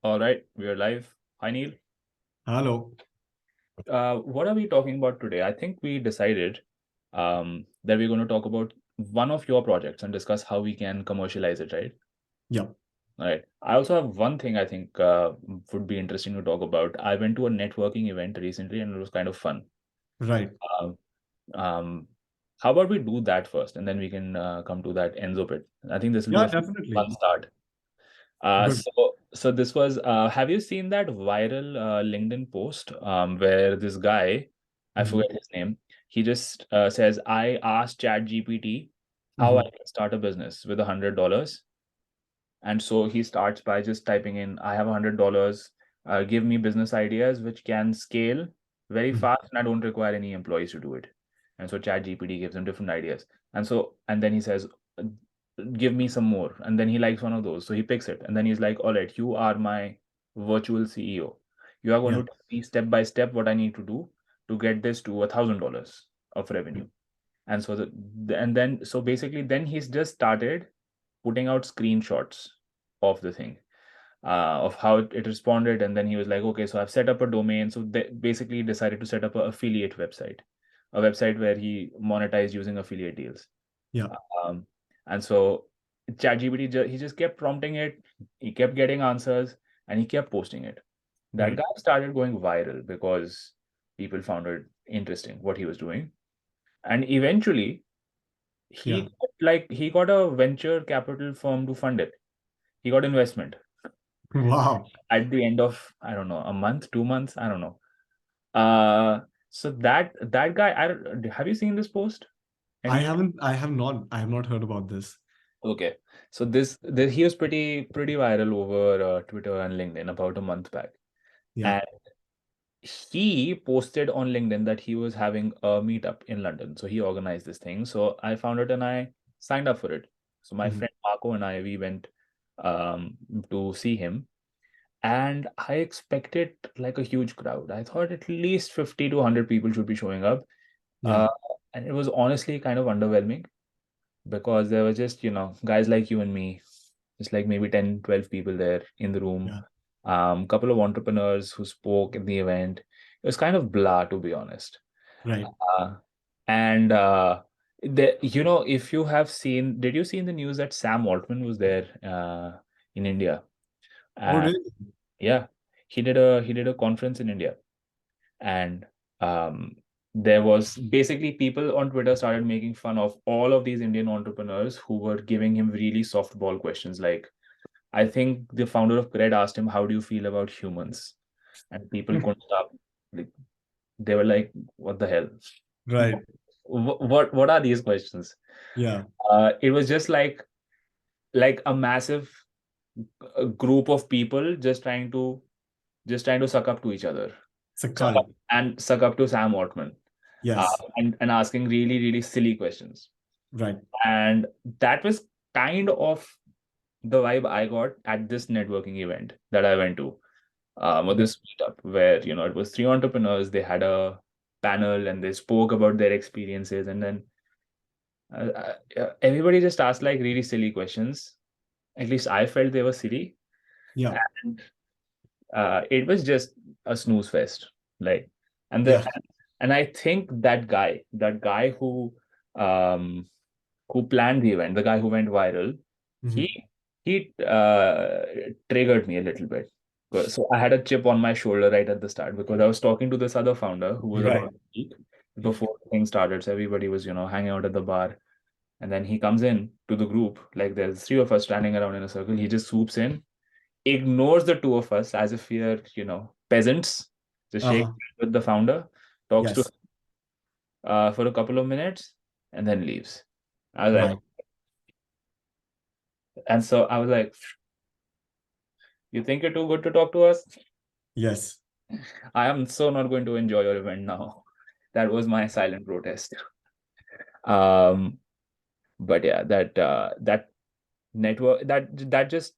All right, we are live. Hi, Neil. Hello. What are we talking about today? I think we decided that we're going to talk about one of your projects and discuss how we can commercialize it, right? Yeah. All right. I also have one thing I think would be interesting to talk about. I went to a networking event recently and it was kind of fun. Right. Um, um, how about we do that first and then we can come to that Enzo bit. I think this will be Yeah, a fun definitely. start. Good. So this was, have you seen that viral LinkedIn post where this guy, I hmm forget his name, he just says, I asked ChatGPT how I hmm can start a business with $100. And so he starts by just typing in, I have $100, give me business ideas which can scale very hmm fast and I don't require any employees to do it. And so ChatGPT gives him different ideas. And then he says, give me some more. And then he likes one of those. So he picks it. And then he's like, all right, you are my virtual CEO. You are going Yeah. to tell me step by step what I need to do to get this to $1,000 of revenue. And so so basically then he's just started putting out screenshots of the thing, of how it responded. And then he was like, okay, so I've set up a domain. So they basically decided to set up an affiliate website, a website where he monetized using affiliate deals. Yeah. Um, and so ChatGPT, he just kept prompting it. He kept getting answers and he kept posting it. That Right. guy started going viral because people found it interesting what he was doing. And eventually Yeah. he got a venture capital firm to fund it. He got investment Wow. at the end of, I don't know, a month, 2 months, I don't know. Uh, so that guy, have you seen this post? Any I have not heard about this. Okay. So this he was pretty viral over Twitter and LinkedIn about a month back. Yeah. And he posted on LinkedIn that he was having a meetup in London. So he organized this thing. So I found it and I signed up for it. So my hmm friend Marco and I, we went um, to see him. And I expected like a huge crowd. I thought at least 50 to 100 people should be showing up. Yeah. Uh, and it was honestly kind of underwhelming because there were just, guys like you and me, just like maybe 10, 12 people there in the room. Yeah. Couple of entrepreneurs who spoke at the event. It was kind of blah, to be honest. Right. Uh, and if you have seen, did you see in the news that Sam Altman was there in India? Oh, And really? yeah, he did a conference in India, and um, there was basically people on Twitter started making fun of all of these Indian entrepreneurs who were giving him really softball questions. Like, I think the founder of Cred asked him, "How do you feel about humans?" And people couldn't stop. Like, they were like, "What the hell? Right. What are these questions?" Yeah. It was just like a massive group of people just trying to suck up to each other, It's a suck cult. up and suck up to Sam Altman, Yes. and asking really, really silly questions. Right. And that was kind of the vibe I got at this networking event that I went to, or Right. this meetup where, it was three entrepreneurs. They had a panel and they spoke about their experiences. And then everybody just asked like really silly questions. At least I felt they were silly. Yeah. And it was just a snooze fest. Like, and the Yeah. and I think that guy who planned the event, the guy who went viral, hmm he he triggered me a little bit. So I had a chip on my shoulder right at the start because I was talking to this other founder who was Right. about to speak before the thing started. So everybody was, hanging out at the bar. And then he comes in to the group, like there's three of us standing around in a circle. He just swoops in, ignores the two of us as if we are, peasants, just shake Uh-huh. hands with the founder, talks to Yes. him for a couple of minutes, and then leaves. I was like, Right. and so I was like, you think you're too good to talk to us? Yes. I am so not going to enjoy your event now. That was my silent protest. Um, but yeah, that network that just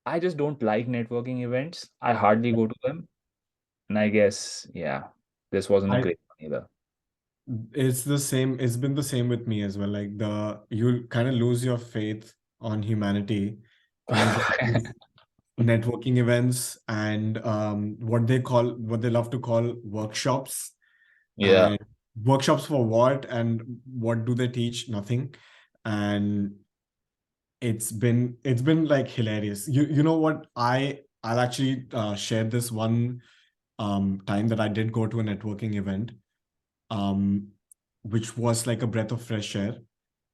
I just don't like networking events. I hardly go to them, and I guess yeah, this wasn't a I great one either. It's the same. It's been the same with me as well. Like you kind of lose your faith on humanity when you networking events and what they love to call workshops. Yeah. And workshops for what, and what do they teach? Nothing. And it's been like hilarious. You know what, I'll actually share this one time that I did go to a networking event, um which was like a breath of fresh air,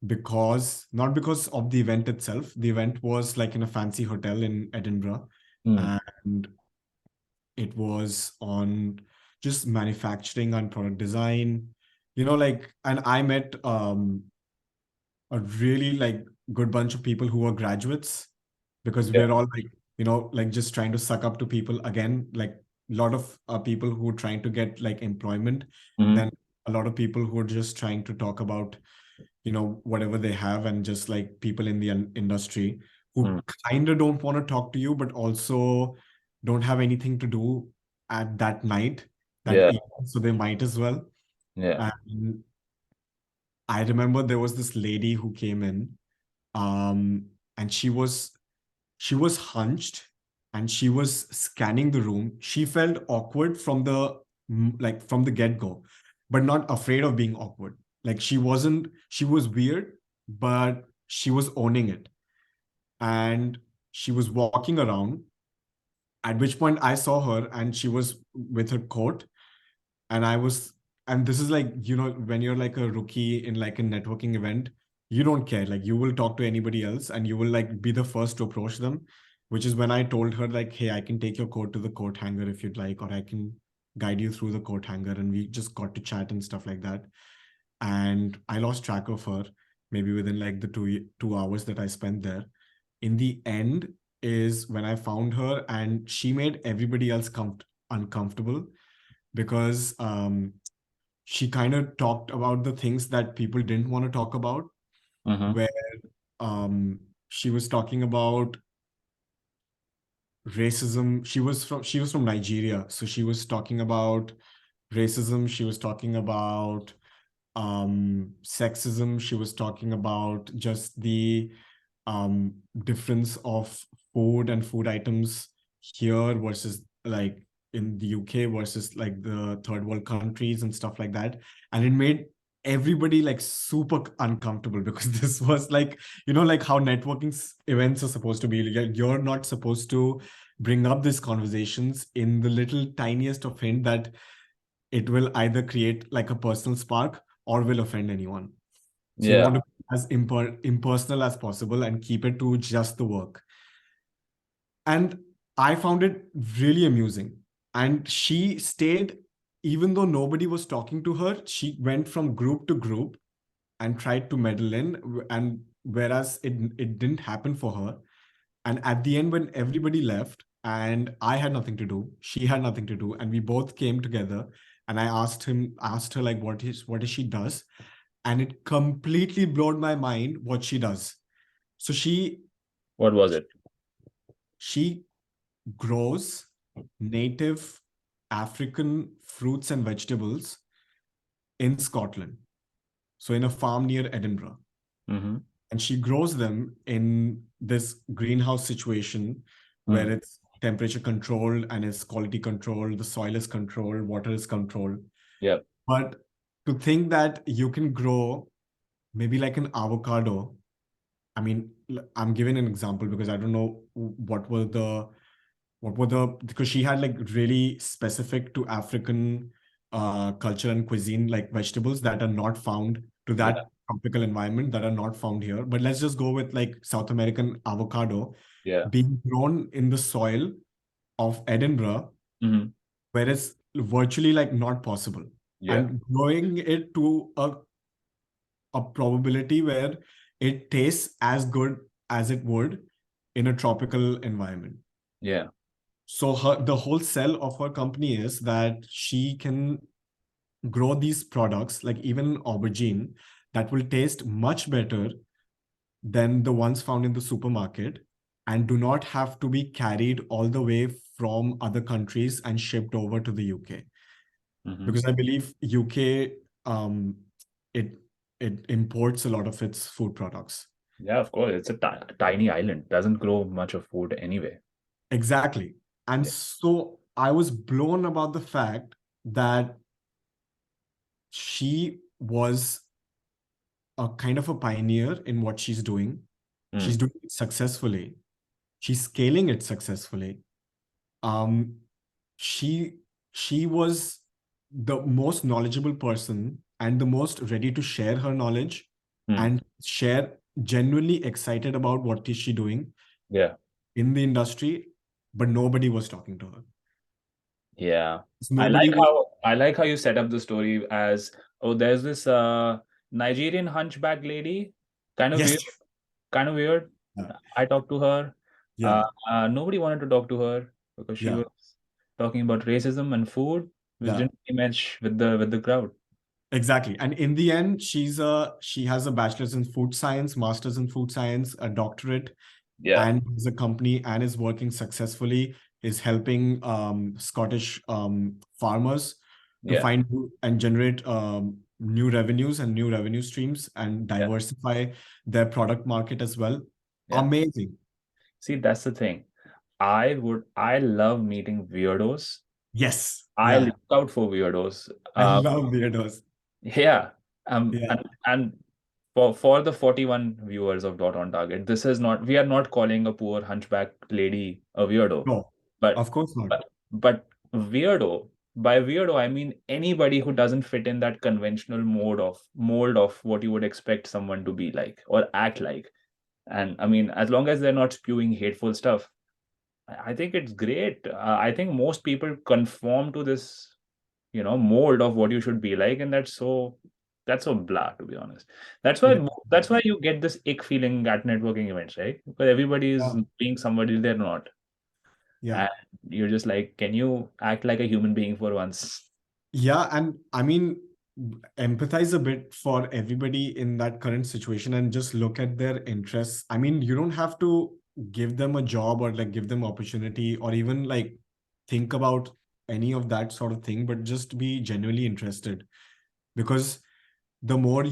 because not because of the event itself. The event was like in a fancy hotel in Edinburgh, Mm. and it was on just manufacturing and product design, like. And I met a really like good bunch of people who were graduates, because Yeah. we're all like, like just trying to suck up to people again, like a lot of people who are trying to get like employment, Mm-hmm. then a lot of people who are just trying to talk about whatever they have, and just like people in the industry who Mm. kind of don't want to talk to you, but also don't have anything to do at that night, that Yeah. evening, so they might as well. Yeah. And I remember there was this lady who came in, and she was hunched, and she was scanning the room. She felt awkward from the like from the get-go, but not afraid of being awkward. Like she was weird, but she was owning it. And she was walking around, at which point I saw her and she was with her coat. And I was, and this is like, when you're like a rookie in like a networking event, you don't care. Like you will talk to anybody else and you will like be the first to approach them, which is when I told her like, hey, I can take your coat to the coat hanger if you'd like, or I can guide you through the coat hanger. And we just got to chat and stuff like that. And I lost track of her maybe within like the 2 hours that I spent there. In the end is when I found her, and she made everybody else uncomfortable, because she kind of talked about the things that people didn't want to talk about, Mm-hmm. where um, she was talking about racism. She was from Nigeria, so she was talking about racism. She was talking about sexism. She was talking about just the difference of food and food items here versus like in the UK versus like the third world countries and stuff like that. And it made everybody like super uncomfortable, because this was like, like how networking events are supposed to be. You're not supposed to bring up these conversations in the little tiniest of hint that it will either create like a personal spark or will offend anyone. So you Yeah. want to be as impersonal as possible and keep it to just the work. And I found it really amusing. And she stayed, even though nobody was talking to her, she went from group to group and tried to meddle in. And whereas it didn't happen for her. And at the end, when everybody left and I had nothing to do, she had nothing to do, and we both came together, and I asked her like what is she does, and it completely blew my mind what she does. So What was it? she grows native African fruits and vegetables in Scotland, so in a farm near Edinburgh. Mm-hmm. And she grows them in this greenhouse situation where Mm. it's temperature controlled and it's quality controlled, the soil is controlled, water is controlled. Yeah. But to think that you can grow maybe like an avocado, I mean, I'm giving an example because I don't know because she had like really specific to African culture and cuisine, like vegetables that are not found to Yeah. that tropical environment, that are not found here. But let's just go with like South American avocado Yeah. being grown in the soil of Edinburgh, Mm-hmm. where it's virtually like not possible. Yeah. And growing it to a probability where it tastes as good as it would in a tropical environment. Yeah. So the whole sell of her company is that she can grow these products, like even aubergine, that will taste much better than the ones found in the supermarket, and do not have to be carried all the way from other countries and shipped over to the UK. Mm-hmm. Because I believe UK, it it imports a lot of its food products. Yeah, of course. It's a tiny island. Doesn't grow much of food anyway. Exactly. And Yeah. so I was blown about the fact that she was a kind of a pioneer in what she's doing. She's Mm. doing it successfully. She's scaling it successfully. Um, she she was the most knowledgeable person and the most ready to share her knowledge Mm. and share genuinely excited about what is she doing Yeah. in the industry, but nobody was talking to her. Yeah. Nobody was. I like how you set up the story as, oh, there's this Nigerian hunchback lady, kind of weird, Yes. kind of weird. Yeah. I talked to her. Yeah. Nobody wanted to talk to her because she Yeah. was talking about racism and food, which Yeah. didn't really match with the crowd. Exactly. And in the end, she has a bachelor's in food science, master's in food science, a doctorate, Yeah. and is a company and is working successfully, is helping Scottish farmers to Yeah. find and generate new revenues and new revenue streams and Yeah. diversify their product market as well. Yeah. Amazing. See, that's the thing. I love meeting weirdos. Yes. I Yeah. look out for weirdos. I love weirdos. Yeah. Yeah. And for the 41 viewers of Dot on Target, this is not, we are not calling a poor hunchback lady a weirdo. No, But of course not. but weirdo, by weirdo, I mean anybody who doesn't fit in that conventional mold of what you would expect someone to be like or act like. And I mean, as long as they're not spewing hateful stuff, I think it's great. I think most people conform to this, mold of what you should be like, and that's so blah, to be honest. That's It why is. that's why you get this ick feeling at networking events, right? Because everybody is Yeah. being somebody they're not, Yeah. and you're just like, can you act like a human being for once? Yeah, and I mean, empathize a bit for everybody in that current situation and just look at their interests. I mean, you don't have to give them a job or like give them opportunity or even like think about any of that sort of thing, but just be genuinely interested. Because the more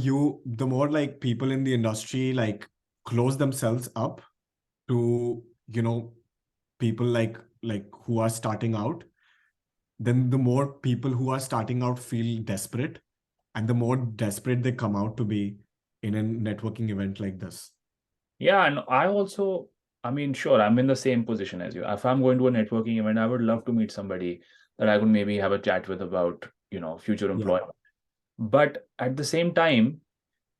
like people in the industry like close themselves up to, people like who are starting out, then the more people who are starting out feel desperate and the more desperate they come out to be in a networking event like this. Yeah, and I mean, sure, I'm in the same position as you. If I'm going to a networking event, I would love to meet somebody that I could maybe have a chat with about, future Yeah. employment. But at the same time,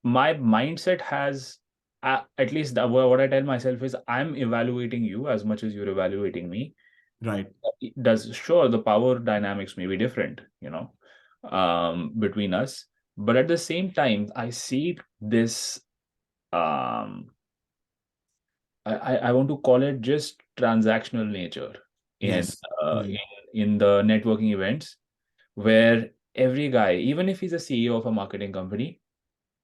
my mindset has, at least what I tell myself is, I'm evaluating you as much as you're evaluating me. Right. It does, sure, the power dynamics may be different, between us, but at the same time, I see this. Um, I want to call it just transactional nature in Yes. uh, Yeah. in the networking events, where every guy, even if he's a CEO of a marketing company,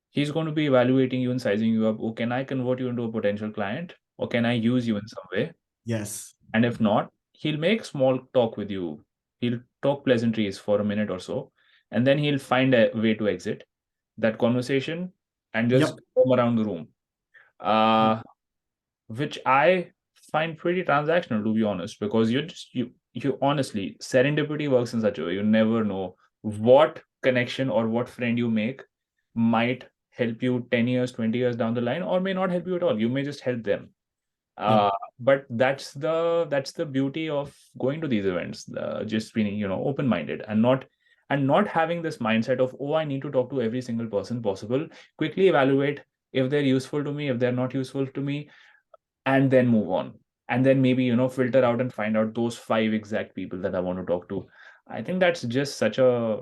he's going to be evaluating you and sizing you up. Oh, can I convert you into a potential client, or can I use you in some way? Yes. And if not, he'll make small talk with you. He'll talk pleasantries for a minute or so, and then he'll find a way to exit that conversation and just Yep. roam around the room. Uh, which I find pretty transactional, to be honest, because you honestly, serendipity works in such a way you never know what connection or what friend you make might help you 10 years, 20 years down the line, or may not help you at all. You may just help them. Yep. But that's the beauty of going to these events, just being, open-minded and not having this mindset of, oh, I need to talk to every single person possible, quickly evaluate if they're useful to me, if they're not useful to me, and then move on, and then maybe filter out and find out those five exact people that I want to talk to. I think that's just such a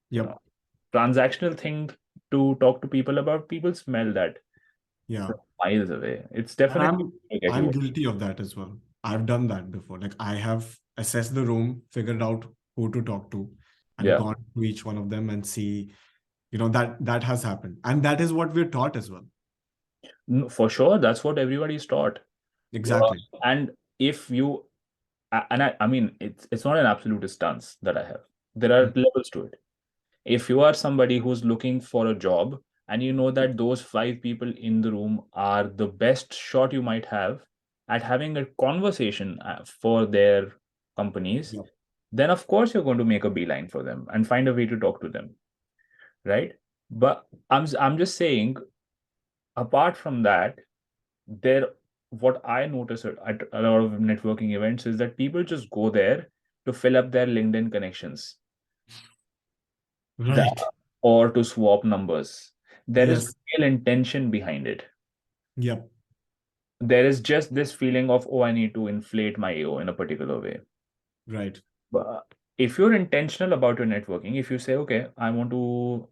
you know Yep. transactional thing to talk to people about. People smell that Yeah. from miles away. It's And definitely I'm to get I'm you. guilty of that as well. I've done that before. Like I have assessed the room, figured out who to talk to, and Yeah. gone to each one of them and see, that has happened. And that is what we're taught as well. For sure, that's what everybody's taught. Exactly. And if you and I mean, it's not an absolute stance that I have. There are Mm. levels to it. If you are somebody who's looking for a job and you know that those five people in the room are the best shot you might have, at having a conversation for their companies, Yep. then of course you're going to make a beeline for them and find a way to talk to them, right? But I'm just saying, apart from that, there what I notice at a lot of networking events is that people just go there to fill up their LinkedIn connections, the, Right. or to swap numbers. There is Yes. real intention behind it. Yep. There is just this feeling of, oh, I need to inflate my ego in a particular way. Right. But if you're intentional about your networking, if you say, okay, I want to,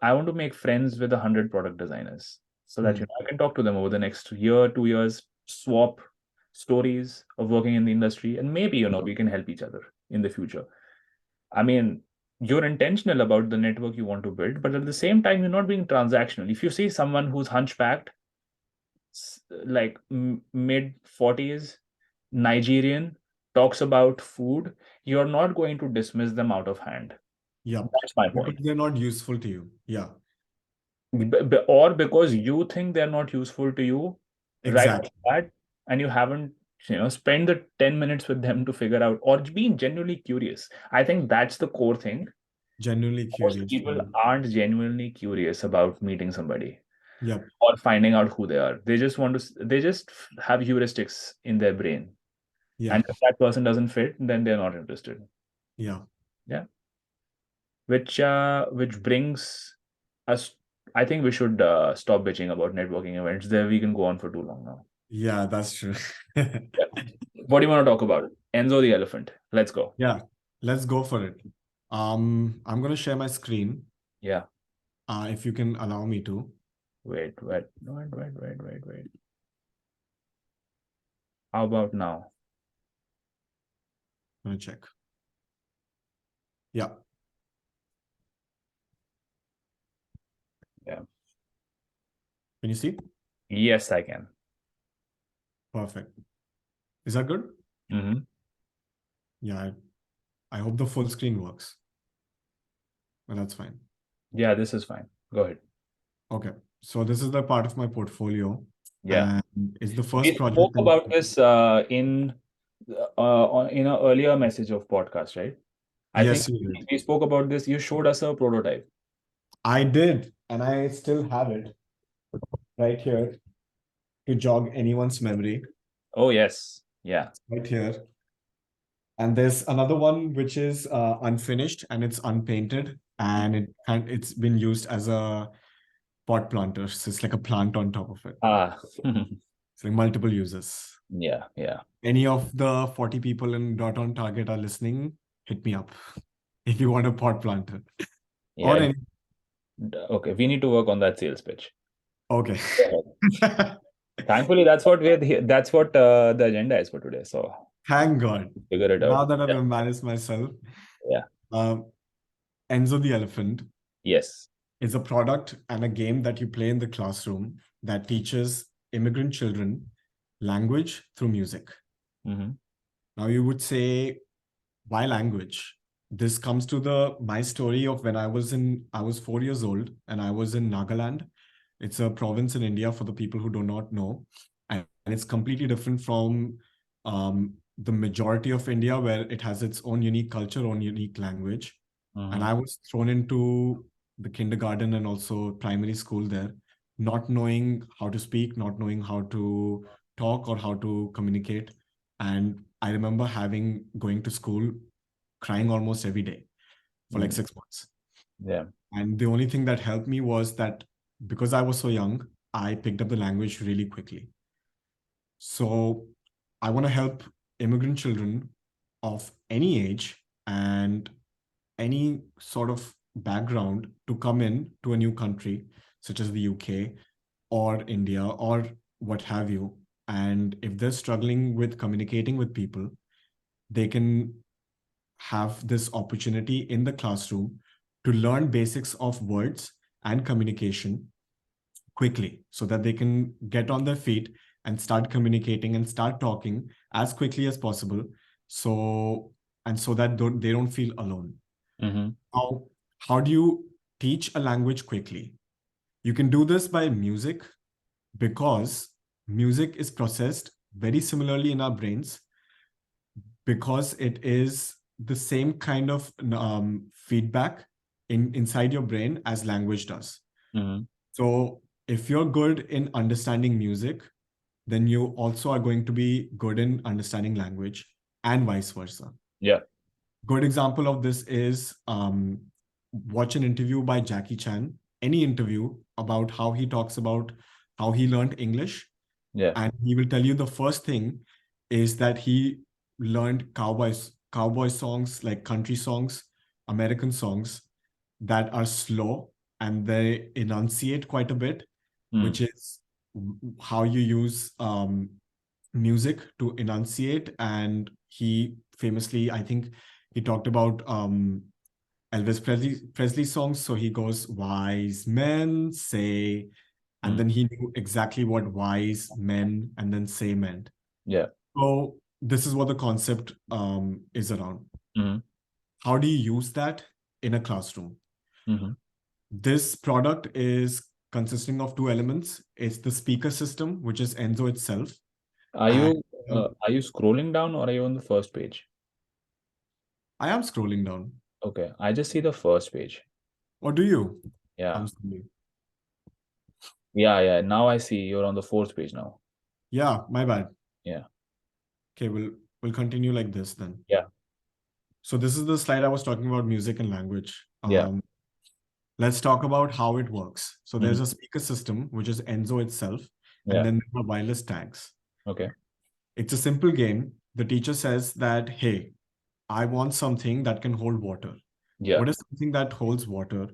I want to make friends with 100 product designers so that, Hmm. I can talk to them over the next year, 2 years, swap stories of working in the industry, and maybe, we can help each other in the future. I mean, you're intentional about the network you want to build, but at the same time, you're not being transactional. If you see someone who's hunchbacked, like mid 40s, Nigerian, talks about food, you're not going to dismiss them out of hand. Yep. That's my Because point. they're not useful to you. Yeah. Or because you think they're not useful to you right off Exactly. the bat, and you haven't, spend the 10 minutes with them to figure out, or being genuinely curious. I think that's the core thing. Genuinely Most curious. people aren't genuinely curious about meeting somebody Yep. or finding out who they are. They just have heuristics in their brain. Yeah. And if that person doesn't fit, then they're not interested. Yeah. Yeah. Which brings us, I think we should stop bitching about networking events. There we can go on for too long now. Yeah, that's true. Yeah. What do you want to talk about? Enzo the Elephant. Let's go. Yeah. Let's go for it. I'm gonna share my screen. Yeah. If you can allow me to. Wait. How about now? I'm gonna check. Yeah. Yeah. Can you see? Yes, I can. Perfect. Is that good? Hmm. Yeah. I hope the full screen works. But that's fine. Yeah, this is fine. Go ahead. Okay. So this is the part of my portfolio. Yeah. And it's the first We project. spoke about this in an earlier message of podcast, right? I think Yes, you did. we spoke about this. You showed us a prototype. I did. And I still have it right here to jog anyone's memory. Oh, yes. Yeah. Right here. And there's another one which is unfinished and it's unpainted and it's been used as a pot planter. So it's like a plant on top of it. Ah, It's like multiple uses. yeah, yeah, Any of the 40 people in Dot on Target are listening, hit me up if you want a pot planter. Or yeah. any. Okay, we need to work on that sales pitch. Okay. Thankfully, that's what the agenda is for today. So Thank God. figure it out. Now that I've Yeah. embarrassed myself, Yeah. um, Enzo the Elephant Yes. is a product and a game that you play in the classroom that teaches immigrant children language through music. Hmm. Now you would say, why language? This comes to the my story of when I was 4 years old and I was in Nagaland. It's a province in India for the people who do not know. And it's completely different from the majority of India where it has its own unique culture, own unique language. And Hmm. I was thrown into the kindergarten and also primary school there, not knowing how to speak, not knowing how to talk or how to communicate. And I remember going to school crying almost every day for like 6 months. Yeah. And the only thing that helped me was that because I was so young, I picked up the language really quickly. So I want to help immigrant children of any age and any sort of background to come in to a new country, such as the UK or India or what have you. And if they're struggling with communicating with people, they can have this opportunity in the classroom to learn basics of words and communication quickly so that they can get on their feet and start communicating and start talking as quickly as possible so that they don't feel alone. Hmm. How do you teach a language quickly? You can do this by music because music is processed very similarly in our brains because it is the same kind of feedback inside your brain as language does. Mm-hmm. So if you're good in understanding music, then you also are going to be good in understanding language and vice versa. Yeah. Good example of this is watch an interview by Jackie Chan, any interview about how he talks about how he learned English. Yeah. And he will tell you the first thing is that he learned cowboy songs, like country songs, American songs that are slow and they enunciate quite a bit, Mm. which is how you use music to enunciate. And he famously, I think, he talked about Elvis Presley songs. So he goes, "Wise men say," and Mm. then he knew exactly what wise men and then say meant. Yeah. So this is what the concept is around. Mm-hmm. How do you use that in a classroom? Mm-hmm. This product is consisting of two elements. It's the speaker system, which is Enzo itself. Are And are you scrolling down or are you on the first page? I am scrolling down. Okay, I just see the first page. Or do you? Yeah. I'm sorry. Yeah, yeah. Now I see you're on the fourth page now. Yeah, my bad. Yeah. Okay, we'll continue like this then. Yeah. So this is the slide I was talking about music and language. Yeah. Let's talk about how it works. So Mm-hmm. there's a speaker system, which is Enzo itself, and Yeah. then there are wireless tags. Okay. It's a simple game. The teacher says that, hey, I want something that can hold water. Yeah. What is something that holds water?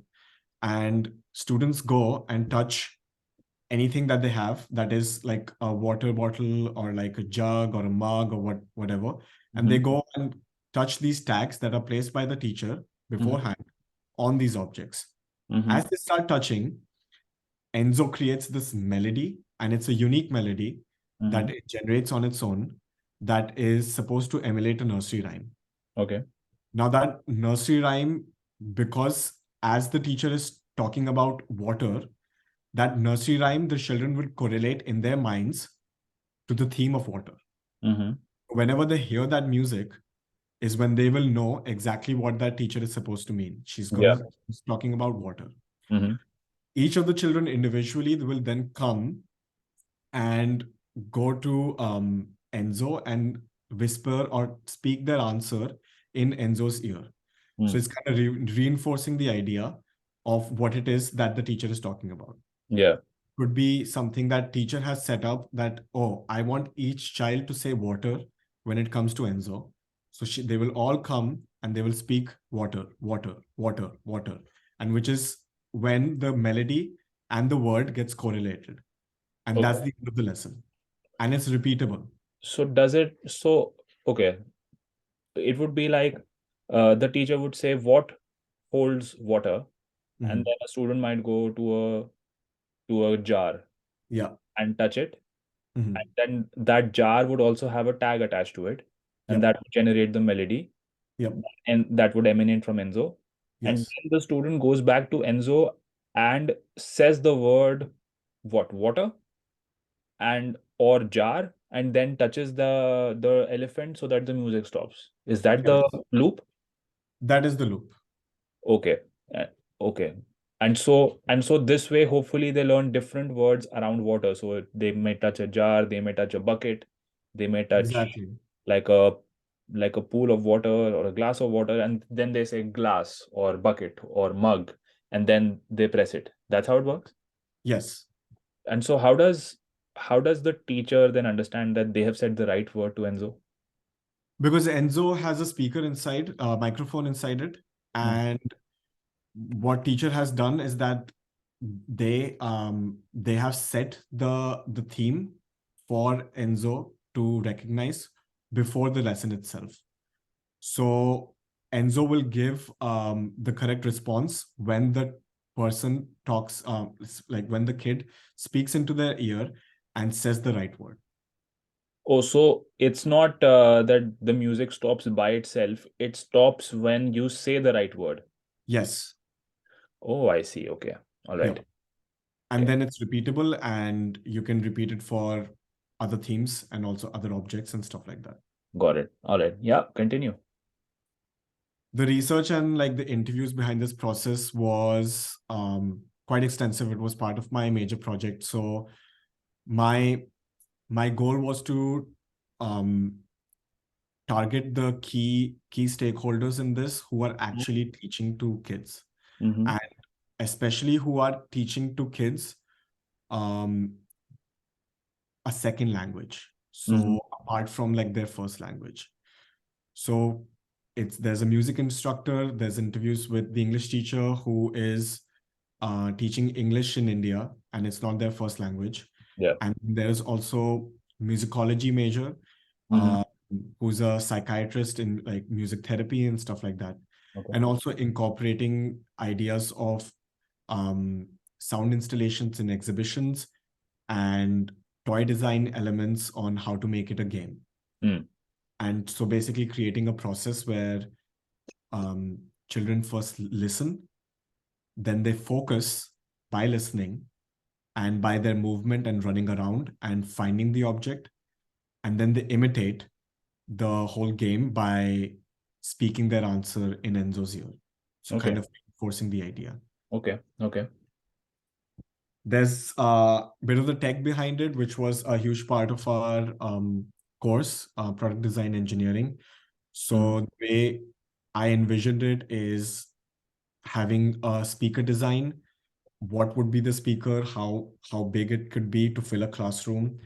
And students go and touch anything that they have that is like a water bottle or like a jug or a mug or whatever. And Mm-hmm. they go and touch these tags that are placed by the teacher Mm-hmm. beforehand on these objects. Mm-hmm. As they start touching, Enzo creates this melody, and it's a unique melody Mm-hmm. that it generates on its own that is supposed to emulate a nursery rhyme. Okay. Now, that nursery rhyme, because as the teacher is talking about water, that nursery rhyme, the children will correlate in their minds to the theme of water. Mm-hmm. Whenever they hear that music, is when they will know exactly what that teacher is supposed to mean. Yeah. She's talking about water. Mm-hmm. Each of the children individually will then come and go to Enzo and whisper or speak their answer in Enzo's ear. So Mm. it's kind of reinforcing the idea of what it is that the teacher is talking about. Yeah. Could be something that teacher has set up that, oh, I want each child to say water when it comes to Enzo. So they will all come and they will speak water, water, water, water. And which is when the melody and the word gets correlated. And that's Okay. the end of the lesson. And it's repeatable. So okay, it would be like the teacher would say what holds water, and Mhm. then a student might go to a jar Yeah. and touch it, and Mhm. then that jar would also have a tag attached to it, and Yep. that would generate the melody, Yep. and that would emanate from Enzo. And Yes. then the student goes back to Enzo and says the word what water and or jar and then touches the elephant so that the music stops. Is that the Yes. loop? That is the loop. Okay. Uh, okay. And so this way, hopefully they learn different words around water. So they may touch a jar, they may touch a bucket, they may touch Exactly. like a pool of water or a glass of water, and then they say glass or bucket or mug, and then they press it. That's how it works. Yes. And so how does the teacher then understand that they have said the right word to Enzo? Because Enzo has a speaker inside, a microphone inside it. Mm. And what teacher has done is that they have set the theme for Enzo to recognize before the lesson itself. So Enzo will give the correct response when the person talks, like when the kid speaks into their ear and says the right word. Oh, so it's not that the music stops by itself. It stops when you say the right word. Yes. Oh, I see. Okay. All right. Yep. And Okay. then it's repeatable and you can repeat it for other themes and also other objects and stuff like that. Got it. All right. Yeah, continue. The research and like the interviews behind this process was quite extensive. It was part of my major project. So my my goal was to um, target the key stakeholders in this who are actually teaching to kids, Mm-hmm. and especially who are teaching to kids um, a second language. Mm-hmm. So apart from like their first language. So there's a music instructor, there's interviews with the English teacher who is teaching English in India, and it's not their first language. Yeah. And there's also musicology major, Mm-hmm. uh, who's a psychiatrist in like music therapy and stuff like that. Okay. And also incorporating ideas of um, sound installations in exhibitions and toy design elements on how to make it a game. Mm. And so basically creating a process where um, children first listen, then they focus by listening and by their movement and running around and finding the object. And then they imitate the whole game by speaking their answer in Enzo's ear. So kind Okay. of forcing the idea. Okay. Okay. There's a bit of the tech behind it, which was a huge part of our course, product design engineering. Mm-hmm. So the way I envisioned it is having a speaker design. What would be the speaker? How big it could be to fill a classroom?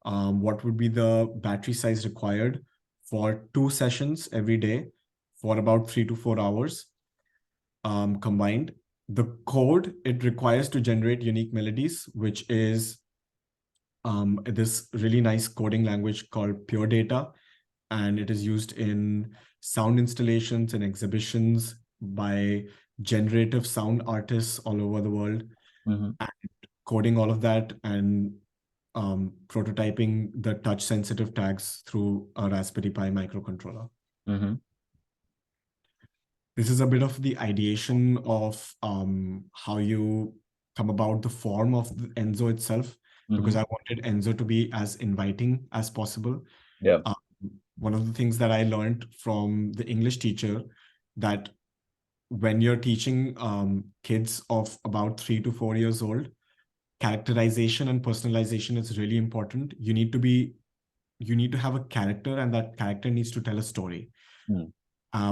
What would be the battery size required for 2 sessions every day for about 3 to 4 hours combined? The code it requires to generate unique melodies, which is this really nice coding language called Pure Data, and it is used in sound installations and exhibitions by generative sound artists all over the world, Mm-hmm. and coding all of that and prototyping the touch sensitive tags through a Raspberry Pi microcontroller. Mm-hmm. This is a bit of the ideation of how you come about the form of the Enzo itself, because Mm-hmm. I wanted Enzo to be as inviting as possible. Yeah. Um, One of the things that I learned from the English teacher, that when you're teaching kids of about 3 to 4 years old, characterization and personalization is really important. You need to have a character, and that character needs to tell a story. Mm.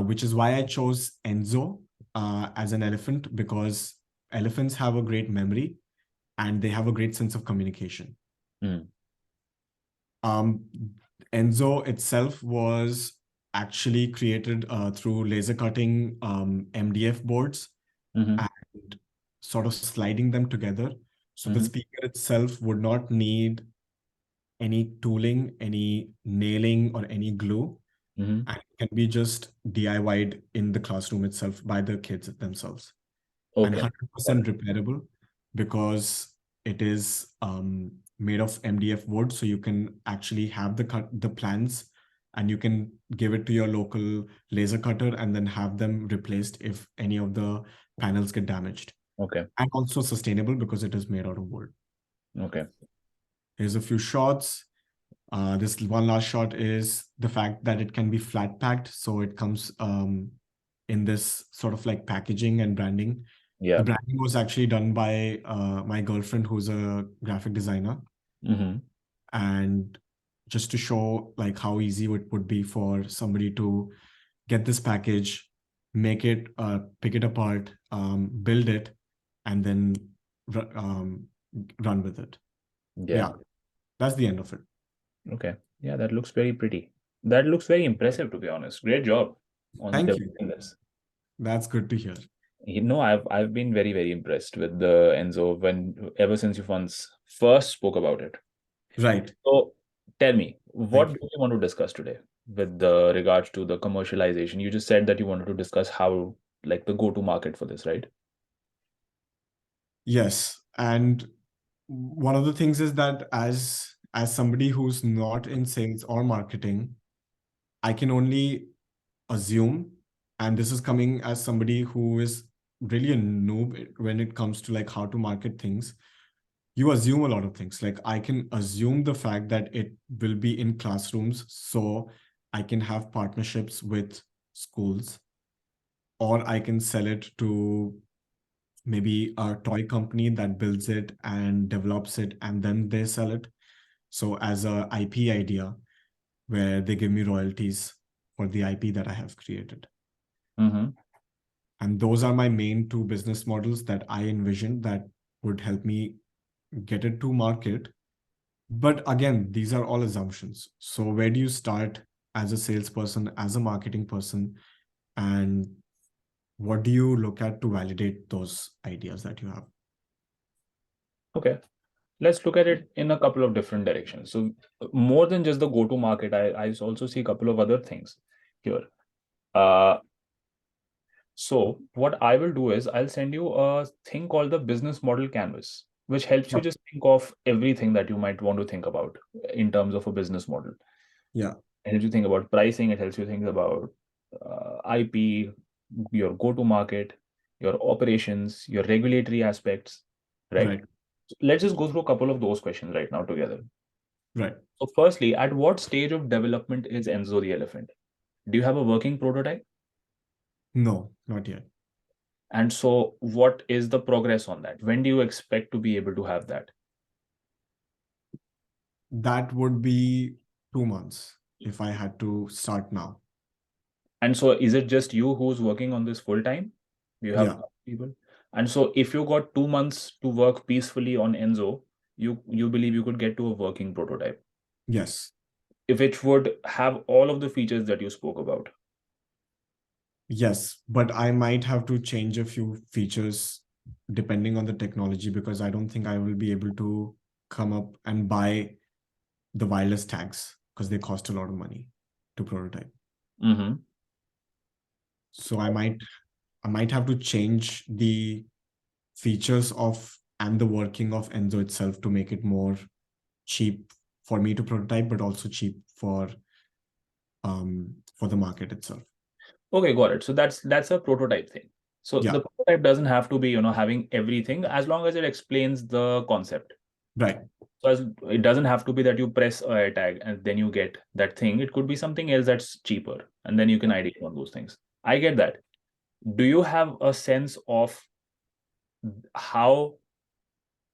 Which is why I chose Enzo as an elephant, because elephants have a great memory and they have a great sense of communication. Mm. Um, Enzo itself was actually created through laser cutting MDF boards Mm-hmm. and sort of sliding them together. So the Mm-hmm. speaker itself would not need any tooling, any nailing, or any glue, Mm-hmm. and it can be just DIY'd in the classroom itself by the kids themselves. And Okay. Got 100% it. repairable because it is made of MDF wood. So you can actually have the plans, and you can give it to your local laser cutter and then have them replaced if any of the panels get damaged. Okay. And also sustainable because it is made out of wood. Okay. Here's a few shots. This one last shot is the fact that it can be flat packed. So it comes in this sort of like packaging and branding. The Yeah. branding was actually done by my girlfriend, who's a graphic designer. Mm-hmm. And just to show like how easy it would be for somebody to get this package, make it, pick it apart, build it, and then run with it. Yeah. Yeah, that's the end of it. Okay. Yeah, that looks very pretty. That looks very impressive, to be honest. Great job on Thank you. developing this. That's good to hear. I've been very, very impressed with the Enzo ever since you once first spoke about it. Right. So tell me, what Thank do you. you want to discuss today with the regards to the commercialization? You just said that you wanted to discuss how like the go-to market for this, right? Yes. And one of the things is that as somebody who's not in sales or marketing, I can only assume, and this is coming as somebody who is really a noob when it comes to like how to market things. you assume a lot of things. Like I can assume the fact that it will be in classrooms, so I can have partnerships with schools, or I can sell it to maybe a toy company that builds it and develops it and then they sell it. So as a IP idea where they give me royalties for the IP that I have created. Mm-hmm. And those are my main two business models that I envision that would help me get it to market. But again, these are all assumptions. So where do you start as a salesperson, as a marketing person, and what do you look at to validate those ideas that you have? Okay. Let's look at it in a couple of different directions. So more than just the go-to market, I also see a couple of other things here. So what I will do is I'll send you a thing called the business model canvas, which helps you Yep. just think of everything that you might want to think about in terms of a business model. Yeah. It helps you think about pricing. It helps you think about IP, your go-to market, your operations, your regulatory aspects, right? Right. So let's just go through a couple of those questions right now together. Right. So firstly, at what stage of development is Enzo the Elephant? Do you have a working prototype? No, not yet. And so what is the progress on that? When do you expect to be able to have that? That would be 2 months if I had to start now. And so is it just you who's working on this full time? You have Yeah. people. And so if you got 2 months to work peacefully on Enzo, you believe you could get to a working prototype, Yes. if it would have all of the features that you spoke about. Yes. But I might have to change a few features depending on the technology because I don't think I will be able to come up and buy the wireless tags because they cost a lot of money to prototype. Mm-hmm. So I might have to change the features of and the working of Enzo itself to make it more cheap for me to prototype, but also cheap for the market itself. Okay, got it. So that's a prototype thing. So Yeah, the prototype doesn't have to be, having everything as long as it explains the concept. right, So as it doesn't have to be that you press a tag and then you get that thing. It could be something else that's cheaper, and then you can iterate on those things. I get that. Do you have a sense of how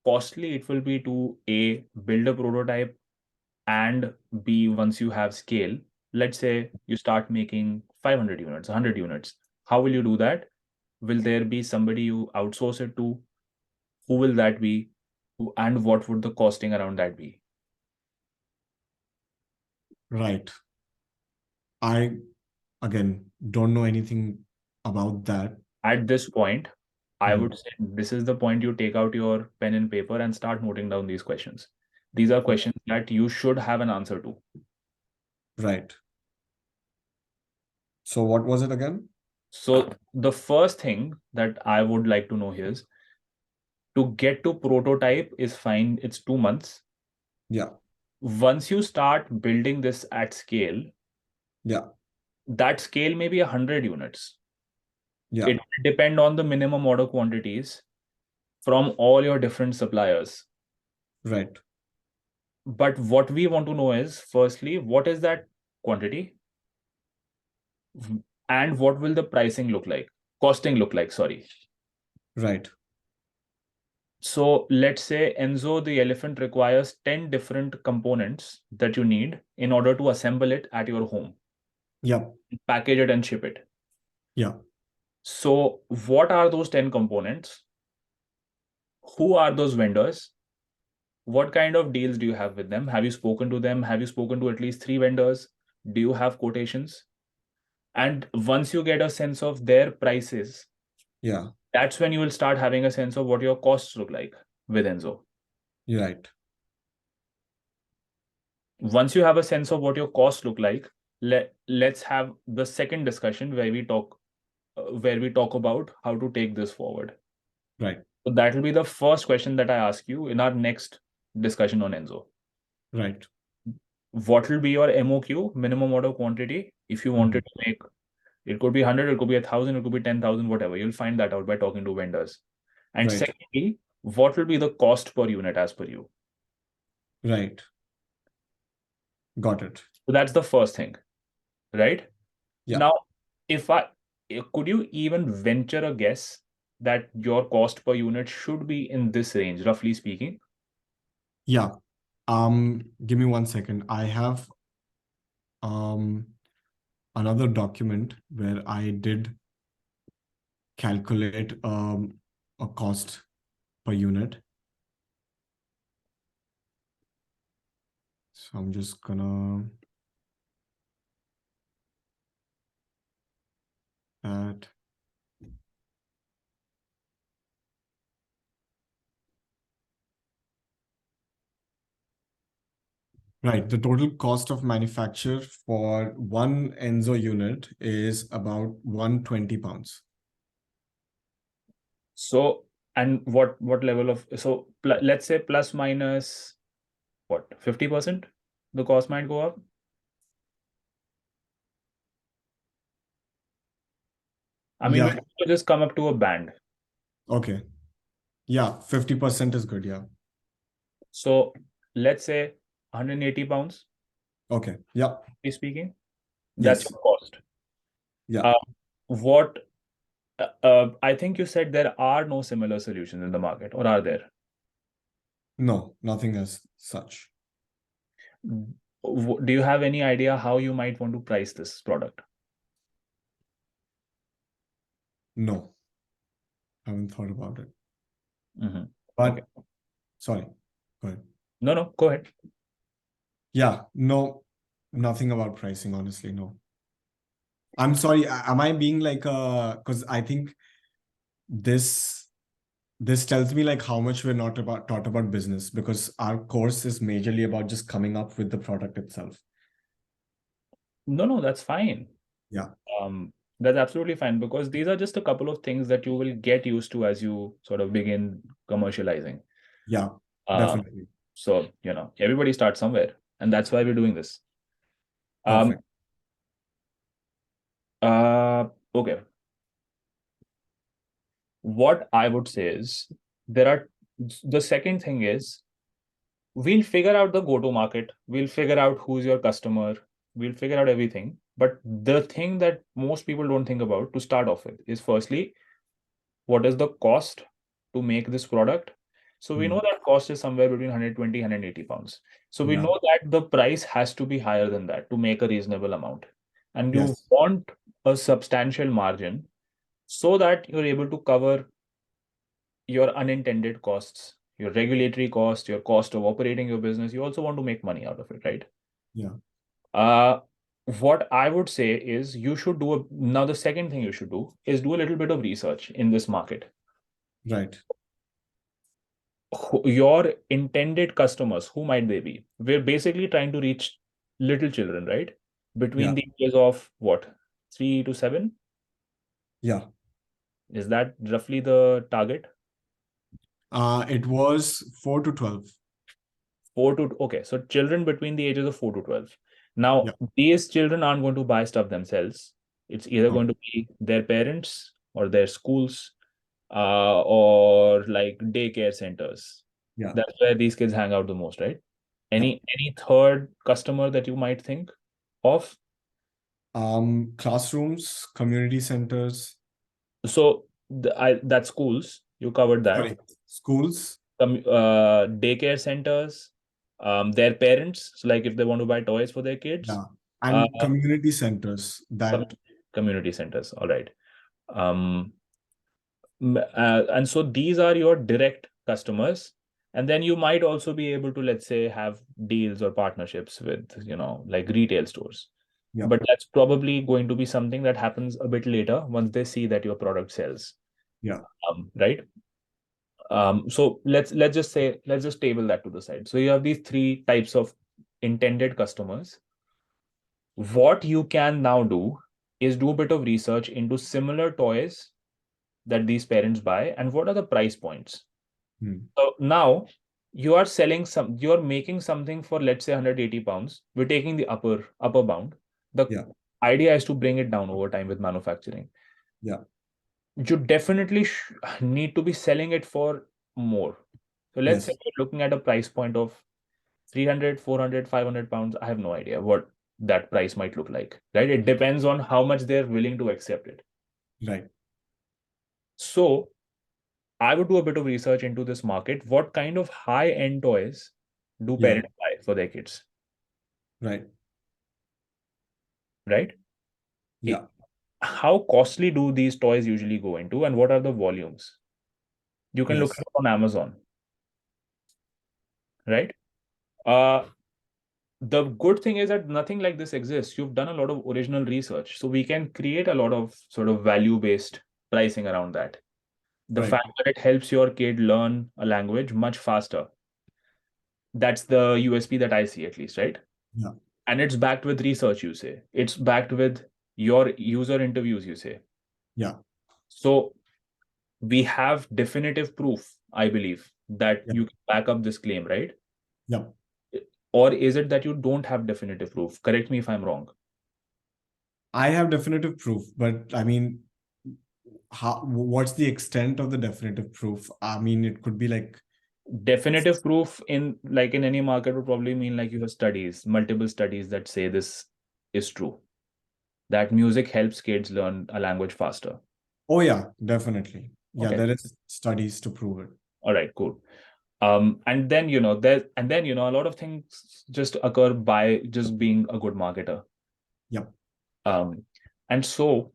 costly it will be to A, build a prototype, and B, once you have scale, let's say you start making 500 units, 100 units. How will you do that? Will there be somebody you outsource it to? Who will that be? And what would the costing around that be? right. I again don't know anything about that. At this point, I would Mhm. say this is the point you take out your pen and paper and start noting down these questions. These are questions that you should have an answer to. Right. So what was it again? So, the first thing that I would like to know here is, to get to prototype is fine, it's 2 months. Yeah, Once you start building this at scale, yeah, that scale may be 100 units. yeah. It will depend on the minimum order quantities from all your different suppliers. Right, But what we want to know is, firstly, what is that quantity, and what will the pricing look like? Costing look like, sorry. right. So let's say Enzo the Elephant requires 10 different components that you need in order to assemble it at your home, Yeah, package it and ship it. yeah, So what are those 10 components? Who are those vendors? What kind of deals do you have with them? Have you spoken to them? Have you spoken to at least three vendors? Do you have quotations? And once you get a sense of their prices, yeah. that's when you will start having a sense of what your costs look like with Enzo. You're right, Once you have a sense of what your costs look like, let's have the second discussion where we talk about how to take this forward. right, So that will be the first question that I ask you in our next discussion on Enzo. right. What will be your MOQ, minimum order quantity? If you Mhm. wanted to make, it could be 100, it could be 1,000, it could be 10,000, whatever. You'll find that out by talking to vendors. And Right, secondly, what will be the cost per unit as per you? Right. Got it. So that's the first thing, right? Yeah. Now, if I could you even venture a guess that your cost per unit should be in this range, roughly speaking? Yeah. Give me 1 second. I have um another document where I did calculate a cost per unit. So I'm just gonna add. Right. The total cost of manufacture for one Enzo unit is about 120 pounds. So, and what level of so let's say plus minus what 50%? The cost might go up. I mean, we Yeah. could just come up to a band. Okay. Yeah. 50% is good. Yeah. So let's say 180 pounds, Okay. Yeah. speaking. That's Yes. your cost. Yeah. Uh, what I think you said there are no similar solutions in the market, or are there? No, nothing as such. Do you have any idea how you might want to price this product? No, haven't thought about it. Okay. But sorry. Go ahead. No, no, go ahead. Yeah. No, nothing about pricing, honestly. No. I'm sorry. Am I being like because I think this this tells me like how much we're not about taught about business because our course is majorly about just coming up with the product itself. No, no, that's fine. Yeah. That's absolutely fine because these are just a couple of things that you will get used to as you sort of begin commercializing. Yeah. Um, Definitely. so, everybody starts somewhere, and that's why we're doing this. Um, Perfect. okay. What I would say is the second thing is we'll figure out the go-to market, we'll figure out who's your customer, we'll figure out everything. But the thing that most people don't think about to start off with is firstly, what is the cost to make this product? So we Hmm. know that cost is somewhere between 120, 180 pounds. So we Yeah. know that the price has to be higher than that to make a reasonable amount. And you Yes. want a substantial margin so that you're able to cover your unintended costs, your regulatory cost, your cost of operating your business. You also want to make money out of it, right? Yeah. Uh, what I would say is you should now the second thing you should do is do a little bit of research in this market. Right. Your intended customers, who might they be? We're basically trying to reach little children, right? Between Yeah. the ages of what, 3 to 7? Yeah. Is that roughly the target? It was 4 to 12. Okay, so children between the ages of 4 to 12. Now, Yeah. these children aren't going to buy stuff themselves. It's either Okay. going to be their parents or their schools, or like daycare centers. Yeah. That's where these kids hang out the most, right? Yeah. Any third customer that you might think of? Classrooms, community centers. So that's schools. You covered that. Sorry. Schools. Daycare centers, their parents. So like if they want to buy toys for their kids, Yeah. uh, And community centers com- that, community centers. All right. Um, and so these are your direct customers. And then you might also be able to, let's say, have deals or partnerships with, like retail stores. yeah. But that's probably going to be something that happens a bit later once they see that your product sells. Yeah. Right. So let's just table that to the side. So you have these three types of intended customers. What you can now do is do a bit of research into similar toys that these parents buy and what are the price points. Hmm. So now you're making something for, let's say, 180 pounds. We're taking the upper bound. The Yeah. idea is to bring it down over time with manufacturing. Yeah. You definitely need to be selling it for more. So let's say Yes. you're looking at a price point of 300, 400, 500 pounds. I have no idea what that price might look like, right? It depends on how much they're willing to accept it. Right. So I would do a bit of research into this market. What kind of high-end toys do Yeah. parents buy for their kids, Right. right? Yeah. How costly do these toys usually go into, and what are the volumes? You can look it Yes. up on Amazon, right? Uh, the good thing is that nothing like this exists. You've done a lot of original research, so we can create a lot of sort of value-based pricing around that. The Right. fact that it helps your kid learn a language much faster. That's the USP that I see, at least, right? Yeah. And it's backed with research, you say. It's backed with your user interviews, you say. Yeah. So we have definitive proof, I believe, that Yeah. you can back up this claim, right? Yeah. Or is it that you don't have definitive proof? Correct me if I'm wrong. I have definitive proof, but I mean, what's the extent of the definitive proof? I mean, it could be like, Definitive proof in like in any market would probably mean like you have studies, multiple studies that say this is true, that music helps kids learn a language faster. oh yeah, definitely. Yeah, Okay. there is studies to prove it. All right, cool. And then a lot of things just occur by just being a good marketer. Yep. Um, and so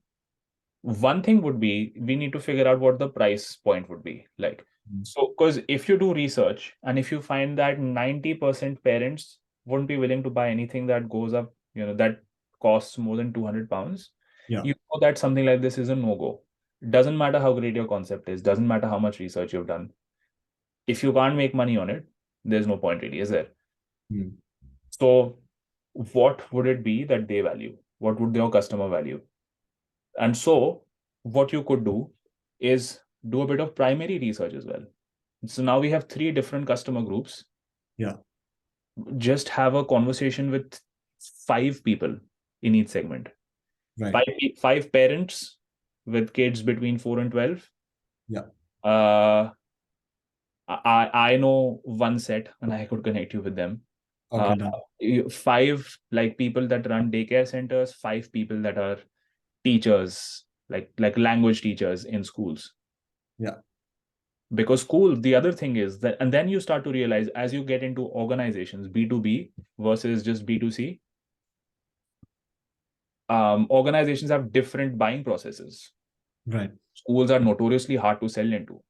one thing would be we need to figure out what the price point would be like. Mm. So, because if you do research and if you find that 90% parents won't be willing to buy anything that goes up, that costs more than 200 pounds, Yeah. you know that something like this is a no-go. Doesn't matter how great your concept is, doesn't matter how much research you've done. If you can't make money on it, there's no point really, is there? Mm. So, what would it be that they value? What would your customer value? And so, what you could do is do a bit of primary research as well. So now we have three different customer groups. Yeah. Just have a conversation with five people in each segment. Right. Five parents with kids between 4 and 12. Yeah. Uh, I know one set, and I could connect you with them. Uh, Okay, done. Five like people that run daycare centers, five people that are teachers, like language teachers in schools. Yeah. Because school, the other thing is that, and then you start to realize as you get into organizations, B2B versus just B2C, organizations have different buying processes. Right. Schools are notoriously hard to sell into.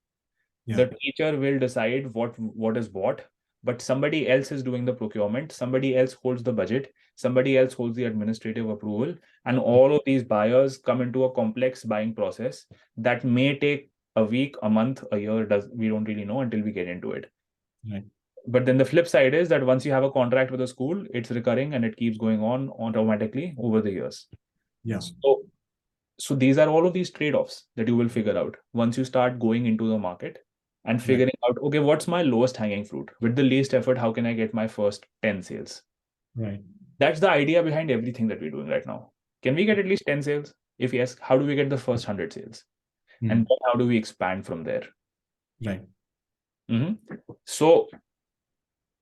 Yeah. The teacher will decide what is what, but somebody else is doing the procurement, somebody else holds the budget, somebody else holds the administrative approval, and all of these buyers come into a complex buying process that may take a week, a month, a year. Does We don't really know until we get into it. Right. But then the flip side is that once you have a contract with a school, it's recurring and it keeps going on automatically over the years. Yeah. So these are all of these trade-offs that you will figure out once you start going into the market and Right. figuring out, okay, what's my lowest hanging fruit? With the least effort, how can I get my first 10 sales? Right. That's the idea behind everything that we're doing right now. Can we get at least 10 sales? If yes, how do we get the first 100 sales? And Mm. then how do we expand from there? Right. Mhm. So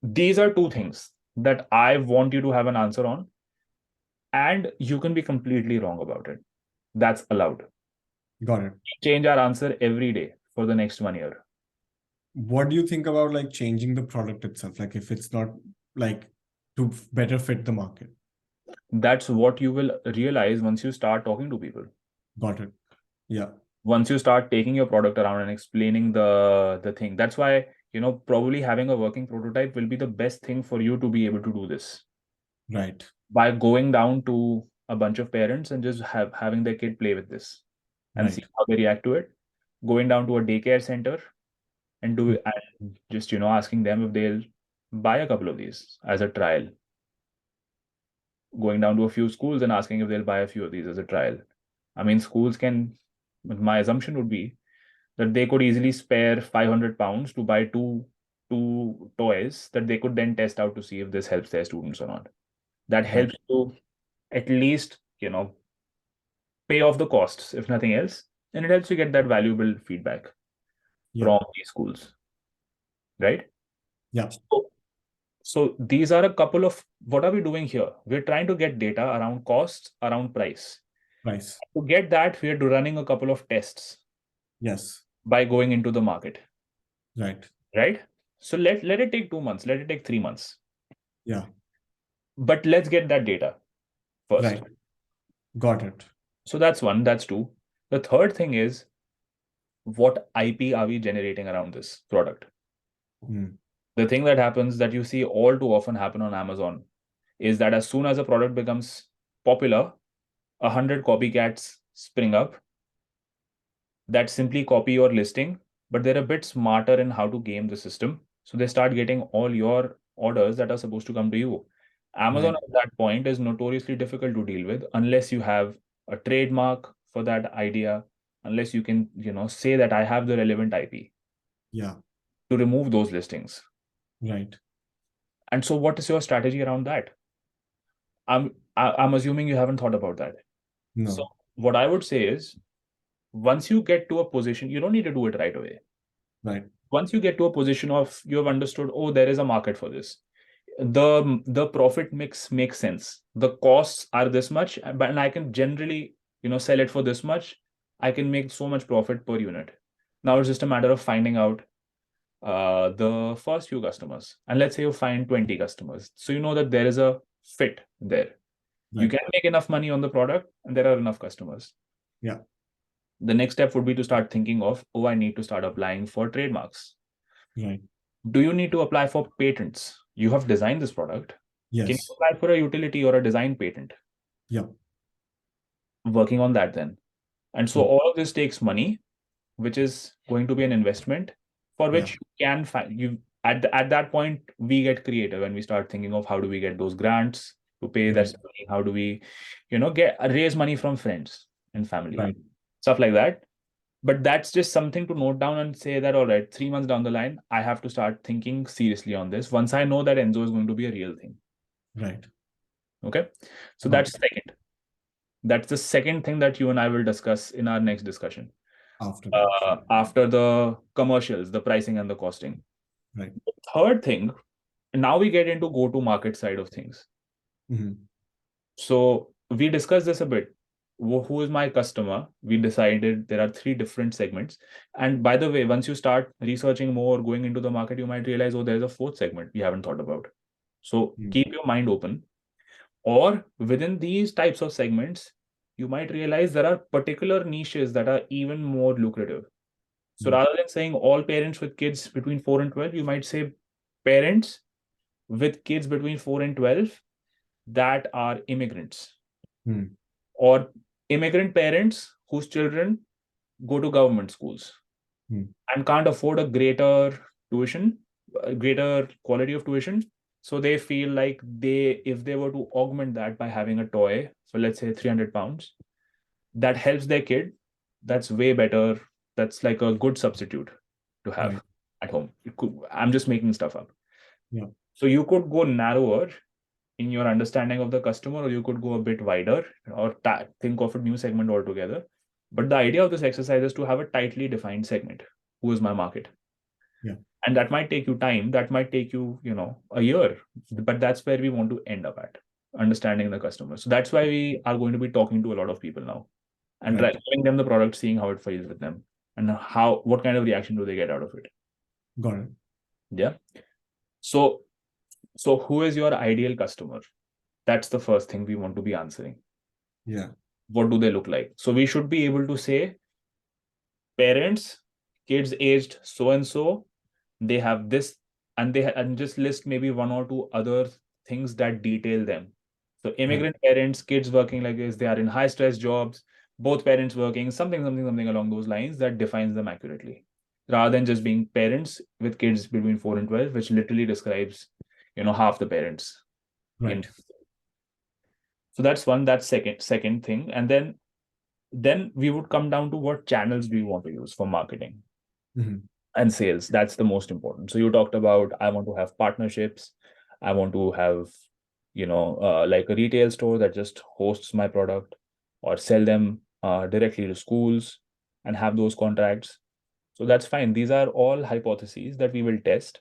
these are two things that I want you to have an answer on, and you can be completely wrong about it. That's allowed. Got it. Change our answer every day for the next 1 year. What do you think about like changing the product itself? Like if it's not like to better fit the market? That's what you will realize once you start talking to people. Got it. Yeah. Once you start taking your product around and explaining the thing. That's why, probably having a working prototype will be the best thing for you to be able to do this. Right. By going down to a bunch of parents and just having their kid play with this and see Right. how they react to it. Going down to a daycare center and just asking them if they'll buy a couple of these as a trial. Going down to a few schools and asking if they'll buy a few of these as a trial. I mean, schools can, my assumption would be that they could easily spare 500 pounds to buy two toys that they could then test out to see if this helps their students or not. That Right. helps to at least, pay off the costs, if nothing else. And it helps you get that valuable feedback Yeah. from these schools. right? Yeah. So these are a couple of, what are we doing here? We're trying to get data around costs, around price. Price. To get that, we are running a couple of tests Yes. by going into the market, Right. right? So let it take 2 months, let it take 3 months, Yeah. but let's get that data first. Right. Got it. So that's one, that's two. The third thing is, what IP are we generating around this product? Mm. The thing that happens that you see all too often happen on Amazon is that as soon as a product becomes popular, 100 copycats spring up that simply copy your listing, but they're a bit smarter in how to game the system. So they start getting all your orders that are supposed to come to you. Amazon Right. at that point is notoriously difficult to deal with unless you have a trademark for that idea, unless you can, say that I have the relevant IP Yeah. to remove those listings. Right. And so what is your strategy around that? I'm assuming you haven't thought about that. So No. what I would say is, once you get to a position, you don't need to do it right away. Right. Once you get to a position of you have understood, oh, there is a market for this, the profit mix makes sense, the costs are this much, but and I can generally sell it for this much, I can make so much profit per unit. Now it's just a matter of finding out the first few customers, and let's say you find 20 customers, so you know that there is a fit there. You Right. can make enough money on the product and there are enough customers. Yeah. The next step would be to start thinking of, oh, I need to start applying for trademarks. Right. Do you need to apply for patents? You have designed this product. Can you Yes. apply for a utility or a design patent? Yeah. Working on that then. And so Mm. all of this takes money, which is going to be an investment for Yeah. which you can find you at that point we get creative and we start thinking of how do we get those grants to pay that Right. money, how do we get raise money from friends and family, Right. stuff like that. But that's just something to note down and say that, all right, 3 months down the line, I have to start thinking seriously on this once I know that Enzo is going to be a real thing. Right. Okay. So Got that's it. second. That's the second thing that you and I will discuss in our next discussion. After that. Right. After the commercials, the pricing and the costing. Right. The third thing, now we get into go to market side of things. Mm-hmm. So we discussed this a bit. Who is my customer? We decided there are three different segments. And by the way, once you start researching more, going into the market, you might realize, oh, there's a fourth segment we haven't thought about. So Mm. keep your mind open. Or within these types of segments, you might realize there are particular niches that are even more lucrative. So Mm. rather than saying all parents with kids between 4 and 12, you might say parents with kids between 4 and 12 that are immigrants, Mm. or immigrant parents whose children go to government schools Mm. and can't afford a greater tuition, a greater quality of tuition. So they feel like if they were to augment that by having a toy for, let's say, 300 pounds, that helps their kid, that's way better. That's like a good substitute to have Right. at home. I'm just making stuff up. Yeah. So you could go narrower in your understanding of the customer, or you could go a bit wider or think of a new segment altogether. But the idea of this exercise is to have a tightly defined segment. Who is my market? Yeah. And that might take you time. That might take you, a year. But that's where we want to end up at, understanding the customer. So that's why we are going to be talking to a lot of people now and Right. showing them the product, seeing how it feels with them, and what kind of reaction do they get out of it. Got it. Yeah. So, who is your ideal customer? That's the first thing we want to be answering. Yeah. What do they look like? So we should be able to say parents, kids aged so and so, they have this, and and just list maybe one or two other things that detail them. So Right. immigrant parents, kids working like this, they are in high stress jobs, both parents working, something along those lines that defines them accurately, rather than just being parents with kids between 4 and 12, which literally describes half the parents in. Right. So that's one. That's second thing. And then we would come down to what channels do you want to use for marketing Mm-hmm. and sales. That's the most important. So you talked about, I want to have partnerships, I want to have like a retail store that just hosts my product, or sell them directly to schools and have those contracts. So that's fine. These are all hypotheses that we will test.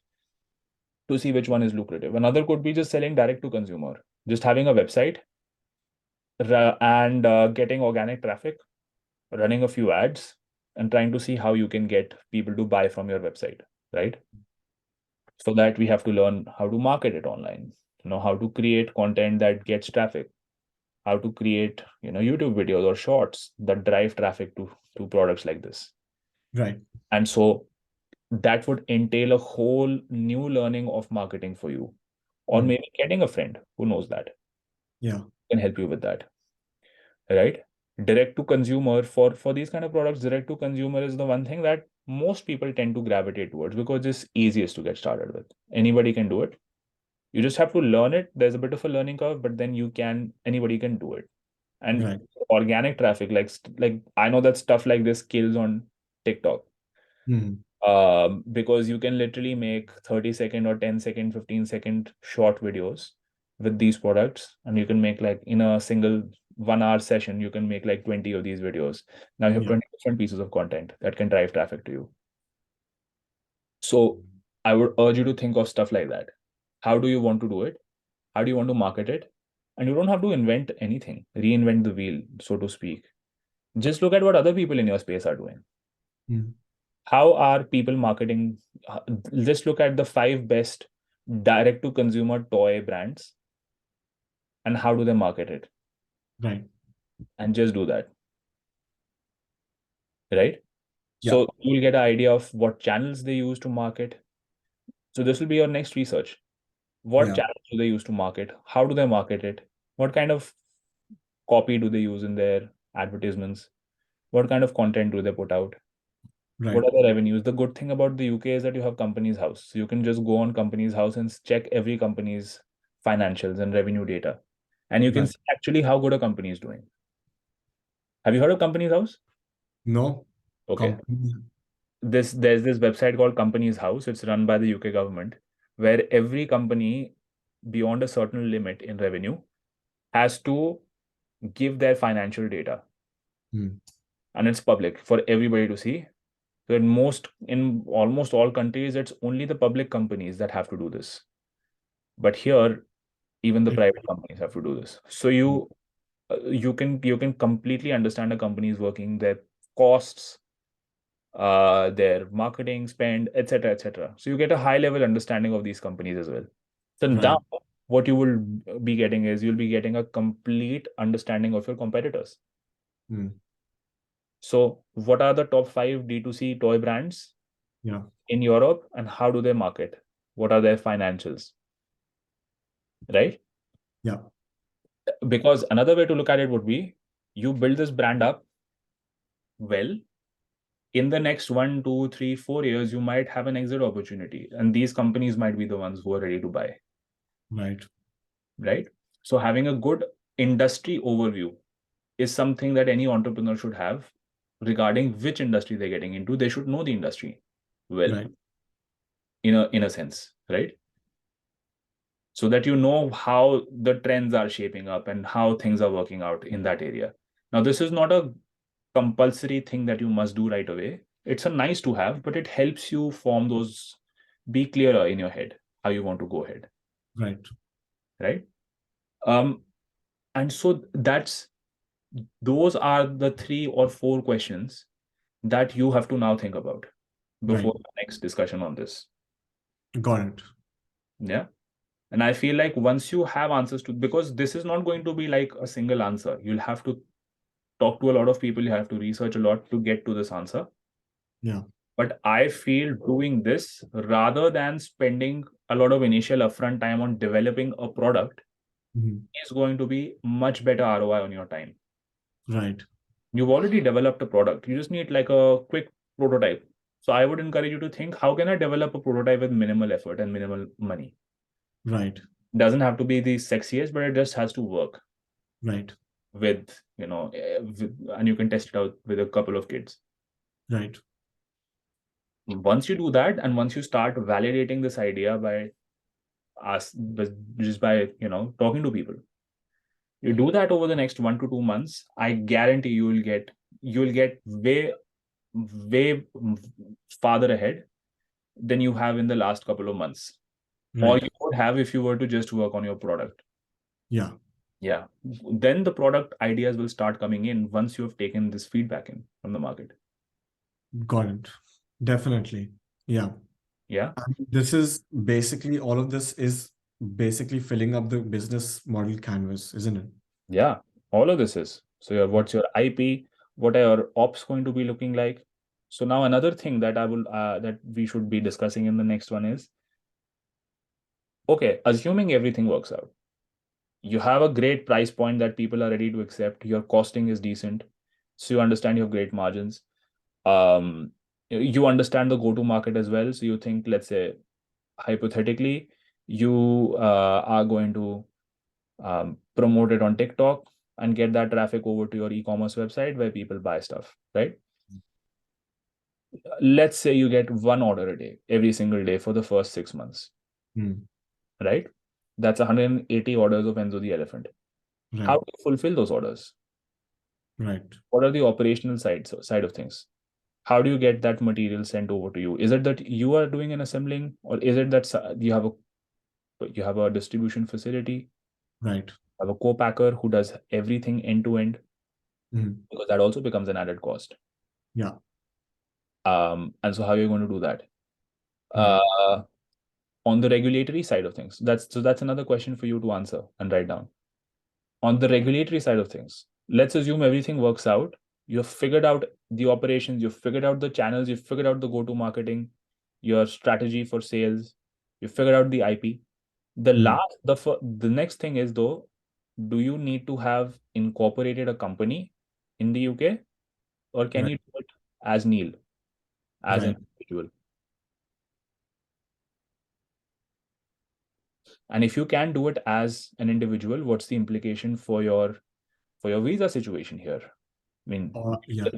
to see which one is lucrative. Another could be just selling direct to consumer, just having a website and getting organic traffic, running a few ads, and trying to see how you can get people to buy from your website, right? For that, we have to learn how to market it online, how to create content that gets traffic, how to create, YouTube videos or shorts that drive traffic to products like this. Right. And so that would entail a whole new learning of marketing for you, or maybe getting a friend who knows that Yeah. can help you with that, right? Direct to consumer, for these kind of products, direct to consumer is the one thing that most people tend to gravitate towards because it's easiest to get started with. Anybody can do it. You just have to learn it. There's a bit of a learning curve, but then anybody can do it. And Right. organic traffic, like I know that stuff like this kills on TikTok. Because you can literally make 30-second or 10-second, 15-second short videos with these products, and you can make, like, in a single 1 hour session, you can make like 20 of these videos. Now you have Yeah. 20 different pieces of content that can drive traffic to you. So I would urge you to think of stuff like that. How do you want to do it? How do you want to market it? And you don't have to invent anything, reinvent the wheel, so to speak. Just look at what other people in your space are doing. How are people marketing? Just look at the 5 best direct to consumer toy brands and how do they market it, Right. and just do that, right? Yeah. So you'll get an idea of what channels they use to market. So this will be your next research. What Yeah. channels do they use to market? How do they market it? What kind of copy do they use in their advertisements? What kind of content do they put out? Right. What are the revenues? The good thing about the UK is that you have Companies House. So you can just go on Companies House and check every company's financials and revenue data. And you can Right. see actually how good a company is doing. Have you heard of Companies House? No. Okay. Company. There's this website called Companies House. It's run by the UK government, where every company beyond a certain limit in revenue has to give their financial data. And it's public for everybody to see. So in almost all countries, it's only the public companies that have to do this. But here, even the It- private companies have to do this. So you can completely understand a company's working, their costs, their marketing spend, etc., etc. So you get a high level understanding of these companies as well. So Right. now, what you will be getting is you'll be getting a complete understanding of your competitors. So, what are the top 5 D2C toy brands Yeah. in Europe, and how do they market? What are their financials? Right? Yeah. Because another way to look at it would be you build this brand up well. In the next 1, 2, 3, 4 years, you might have an exit opportunity, and these companies might be the ones who are ready to buy. Right. Right? So, having a good industry overview is something that any entrepreneur should have regarding which industry they're getting into. They should know the industry well, Right. in a sense, right? So that you know how the trends are shaping up and how things are working out in that area. Now, this is not a compulsory thing that you must do right away. It's a nice to have, but it helps you form those, be clearer in your head how you want to go ahead, Right. right? Um, and so those are the 3 or 4 questions that you have to now think about Right. before the next discussion on this. Got it. Yeah. And I feel like once you have answers to, because this is not going to be like a single answer, you'll have to talk to a lot of people, you have to research a lot to get to this answer. Yeah. But I feel doing this rather than spending a lot of initial upfront time on developing a product is going to be much better ROI on your time. Right. You've already developed a product. You just need like a quick prototype. So I would encourage you to think, how can I develop a prototype with minimal effort and minimal money? Right. Doesn't have to be the sexiest, but it just has to work Right. with, and you can test it out with a couple of kids. Right. Once you do that, and once you start validating this idea by just by talking to people, you do that over the next 1 to 2 months, I guarantee you'll get way farther ahead than you have in the last couple of months. or Right. you would have if you were to just work on your product. Yeah. Yeah. Then the product ideas will start coming in once you have taken this feedback in from the market. Got it. Definitely. Yeah. Yeah. And this is basically all of this is basically filling up the business model canvas, isn't it? Yeah. All of this is. So what's your IP? What are your ops going to be looking like? So now another thing that that we should be discussing in the next one is, okay, assuming everything works out, you have a great price point that people are ready to accept. Your costing is decent, so you understand you have great margins. Um, you understand the go-to market as well. So you think, let's say, hypothetically, you are going to promote it on TikTok and get that traffic over to your e-commerce website where people buy stuff, right? Let's say you get one order a day, every single day for the first 6 months, Mm. right? That's 180 orders of Enzo the Elephant. How Right. do you fulfill those orders? Right. What are the operational side of things? How do you get that material sent over to you? Is it that you are doing an assembling, or is it that you have a distribution facility, Right. have a co-packer who does everything end to end? Mm. Because that also becomes an added cost. Yeah. And so how are you going to do that? Right. Uh, on the regulatory side of things, that's another question for you to answer and write down. On the regulatory side of things, let's assume everything works out. You've figured out the operations, you've figured out the channels, you've figured out the go-to marketing, your strategy for sales, you figured out the IP. Mm. The next thing is, though, do you need to have incorporated a company in the UK, or can Right. you do it as Neil, as an Right. individual? And if you can do it as an individual, what's the implication for your visa situation here? I mean, Yeah.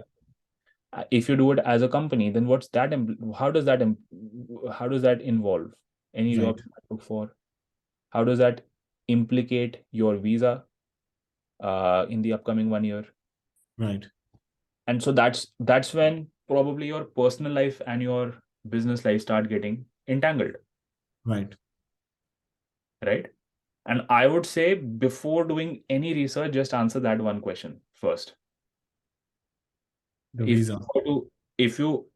if you do it as a company, then what's that? How does that involve any Right. jobs you might look for? How does that implicate your visa in the upcoming 1 year? Right. And so that's when probably your personal life and your business life start getting entangled, Right. right? And I would say before doing any research, just answer that one question first. The If you visa. were to,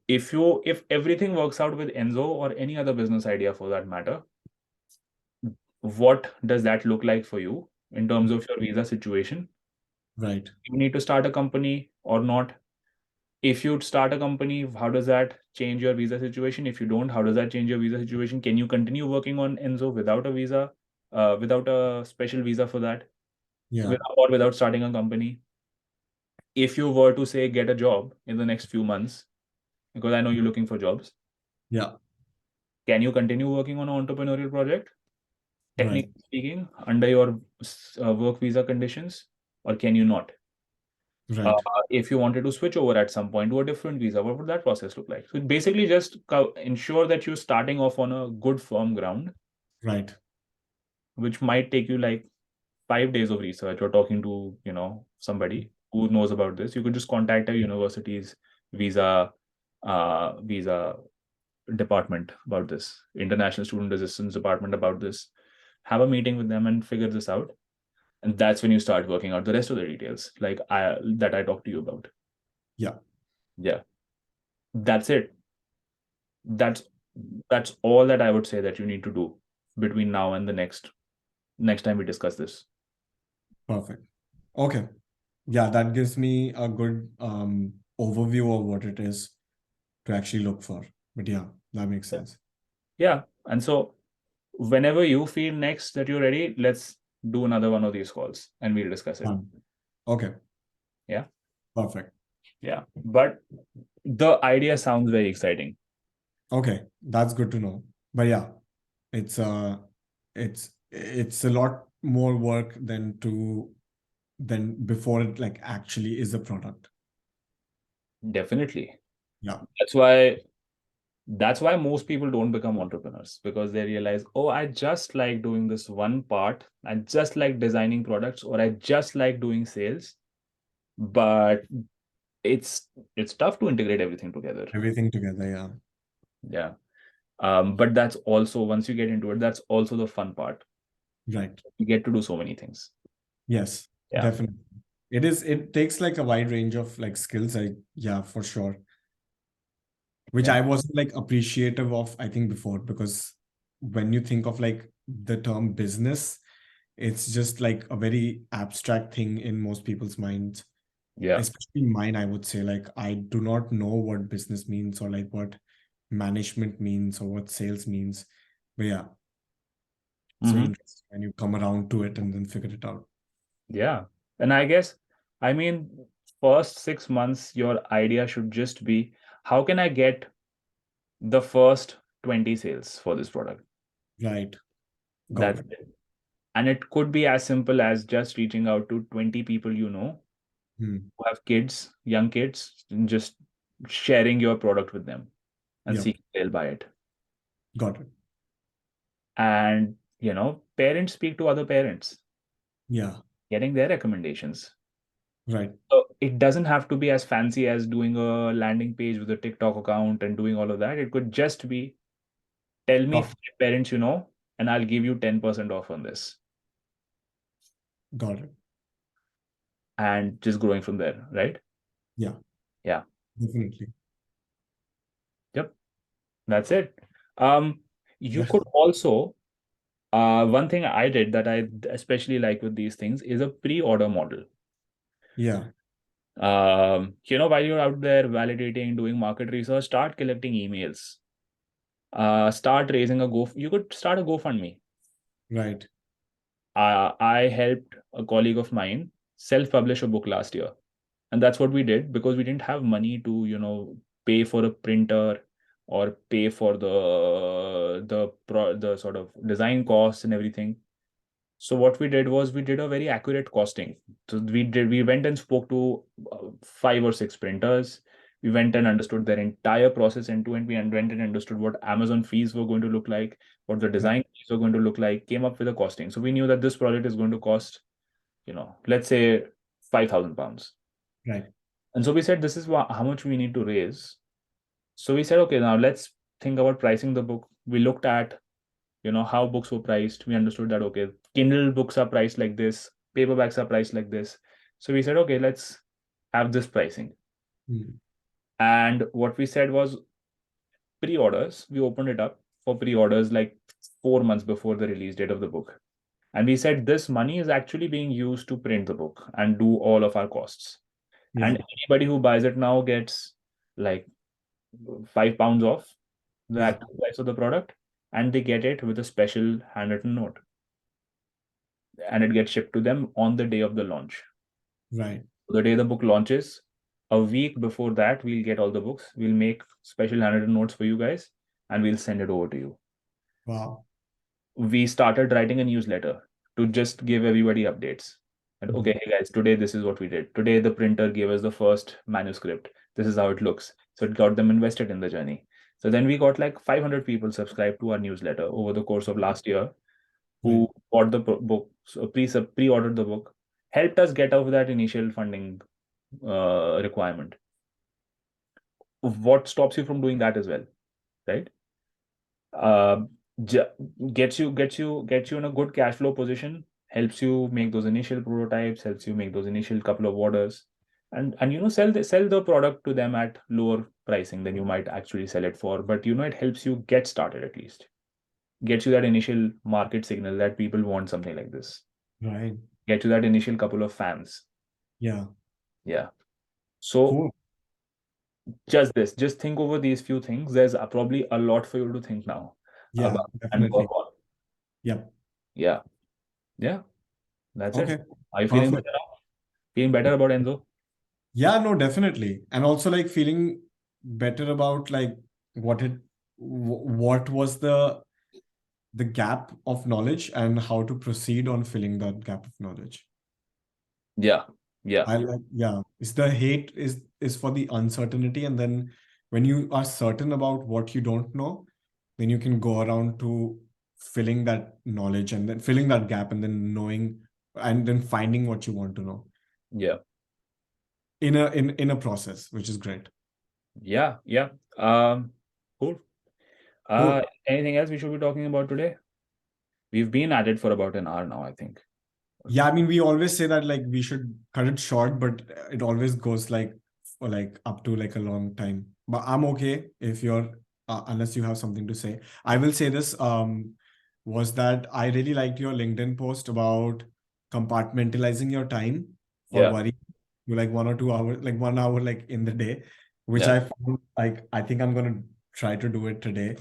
if everything works out with Enzo or any other business idea for that matter, what does that look like for you in terms of your visa situation? Right. You need to start a company or not? If you start a company, how does that change your visa situation? If you don't, how does that change your visa situation? Can you continue working on Enzo without a visa, without a special visa for that, Yeah. or without starting a company? If you were to say get a job in the next few months, because I know you're looking for jobs, Yeah. can you continue working on an entrepreneurial project, Right. technically speaking, under your work visa conditions, or can you not? Uh, Right. if you wanted to switch over at some point to a different visa, what would that process look like? So basically, just ensure that you're starting off on a good firm ground, Right. which might take you like 5 days of research or talking to somebody who knows about this. You could just contact a university's visa department about this, international student assistance department about this. Have a meeting with them and figure this out, and that's when you start working out the rest of the details, like I talked to you about. Yeah. Yeah, that's it. That's that's all that I would say that you need to do between now and the next time we discuss this. Perfect. Okay. Yeah, that gives me a good overview of what it is to actually look for. But yeah, that makes sense. Yeah, and so whenever you feel next that you're ready, let's do another one of these calls and we'll discuss it. Okay. Yeah, Perfect. yeah. But the idea sounds very exciting. Okay, that's good to know. But yeah, it's it's a lot more work than before it like actually is a product. Definitely. Yeah. That's why most people don't become entrepreneurs, because they realize, oh, I just like doing this one part. I just like designing products, or I just like doing sales. But it's tough to integrate everything together. Everything together. Yeah. Yeah. But that's also, once you get into it, that's also the fun part. Right. You get to do so many things. Yes, Yeah. definitely. It takes like a wide range of like skills. Yeah, for sure. Which Yeah. I wasn't like appreciative of, I think, before, because when you think of like the term business, it's just like a very abstract thing in most people's minds, Yeah. especially mine. I would say, like, I do not know what business means, or like what management means, or what sales means. But yeah, so Hmm. interesting when you come around to it and then figure it out. Yeah. And I guess, I mean, first 6 months, your idea should just be, how can I get the first 20 sales for this product? Right. Got That's it. it. And it could be as simple as just reaching out to 20 people you know Hmm. who have kids, young kids, and just sharing your product with them and Yep. seeing if they'll buy it. Got it. And, parents speak to other parents, Yeah. getting their recommendations. Right. So it doesn't have to be as fancy as doing a landing page with a TikTok account and doing all of that. It could just be, tell me Talk. 5 parents you know, and I'll give you 10% off on this. Got it. And just growing from there, right? Yeah. Yeah. Definitely. Yep. That's it. Um, you Yeah. could also, one thing I did that I especially like with these things is a pre-order model. Yeah. While you're out there validating, doing market research, start collecting emails. Start raising you could start a GoFundMe. Right. I helped a colleague of mine self-publish a book last year. And that's what we did because we didn't have money to, pay for a printer or pay for the sort of design costs and everything. So what we did was we did a very accurate costing. So we went and spoke to 5 or 6 printers. We went and understood their entire process end to end. We went and understood what Amazon fees were going to look like, what the Right. design fees were going to look like, came up with a costing. So we knew that this project is going to cost, let's say £5,000. Right. And so we said, this is how much we need to raise. So we said, okay, now let's think about pricing the book. We looked at, how books were priced. We understood that, okay, Kindle books are priced like this, paperbacks are priced like this. So we said, okay, let's have this pricing. Hmm. And what we said was pre-orders. We opened it up for pre-orders like 4 months before the release date of the book. And we said this money is actually being used to print the book and do all of our costs. Yeah. And anybody who buys it now gets like £5 off the Yeah. actual price of the product, and they get it with a special handwritten note, and it gets shipped to them on the day of the launch. Right. The day the book launches, a week before that, we'll get all the books. We'll make special handwritten notes for you guys, and we'll send it over to you. Wow. We started writing a newsletter to just give everybody updates. And Hmm. okay, hey guys, today this is what we did. Today the printer gave us the first manuscript. This is how it looks. So it got them invested in the journey. So then we got like 500 people subscribed to our newsletter over the course of last year Right. who bought the book, so pre-ordered the book, helped us get out of that initial funding requirement. What stops you from doing that as well, right? uh, j- gets you in a good cash flow position, helps you make those initial prototypes, helps you make those initial couple of orders, and sell the product to them at lower pricing than you might actually sell it for. But it helps you get started, at least gets you that initial market signal that people want something like this, Right. get you that initial couple of fans. Yeah. Yeah. So Cool. just think over these few things. There's probably a lot for you to think now Yeah. about and Definitely. work on. Yep. Yeah. Yeah. That's it. Okay. Are you feeling Perfect. better now? Feeling better about Enzo? Yeah, no, definitely. And also like feeling better about like what it what was the gap of knowledge and how to proceed on filling that gap of knowledge. Yeah. Yeah. I like, yeah, it's the hate is for the uncertainty. And then when you are certain about what you don't know, then you can go around to filling that knowledge and then filling that gap and then knowing and then finding what you want to know Yeah. in a process, which is great. Yeah. Yeah. Um, cool. Cool. Anything else we should be talking about today? We've been at it for about an hour now, I think. Yeah, I mean, we always say that like we should cut it short, but it always goes like for like up to like a long time. But I'm okay if you're unless you have something to say. I will say this was that I really liked your LinkedIn post about compartmentalizing your time for Yeah, worry. You like 1 or 2 hours, like 1 hour like in the day, which yeah, I found like I think I'm gonna try to do it today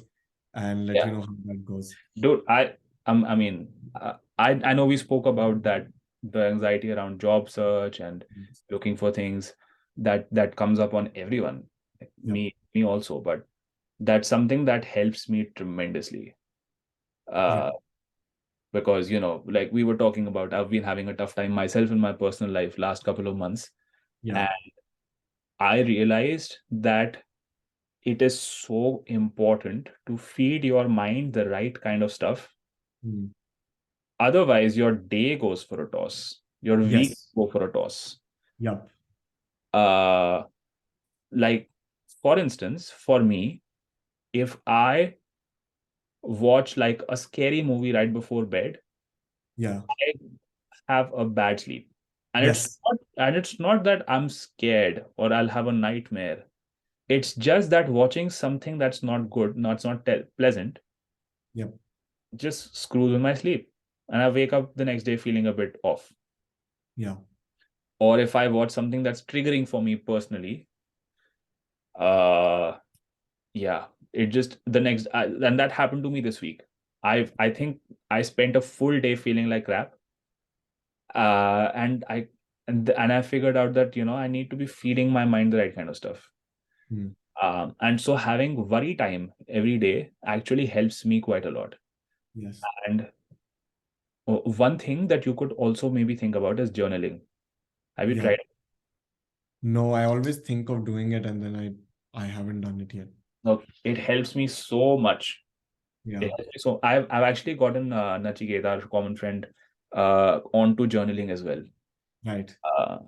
and let yeah. you know how that goes. Dude, I mean, I know we spoke about that, the anxiety around job search and looking for things that comes up on everyone, Yep. me also, but that's something that helps me tremendously. Yeah. Uh, because like we were talking about, I've been having a tough time myself in my personal life last couple of months, Yeah. and I realized that it is so important to feed your mind the right kind of stuff. Mm. Otherwise, your day goes for a toss. Your week Yes. go for a toss. Yep. Uh, like for instance, for me, if I watch like a scary movie right before bed, Yeah. I have a bad sleep. And Yes. it's not that I'm scared or I'll have a nightmare. It's just that watching something that's not good, not pleasant, Yep. just screws with my sleep. And I wake up the next day feeling a bit off. Yeah. Or if I watch something that's triggering for me personally, uh yeah, it just the next and that happened to me this week. I think I spent a full day feeling like crap. And I figured out that I need to be feeding my mind the right kind of stuff. Mm. And so having worry time every day actually helps me quite a lot. Yes. And one thing that you could also maybe think about is journaling. Have you Yeah. tried? No, I always think of doing it and then I haven't done it yet. No, it helps me so much. Yeah. So I've actually gotten Nachiketa, our common friend, onto journaling as well, Right. uh,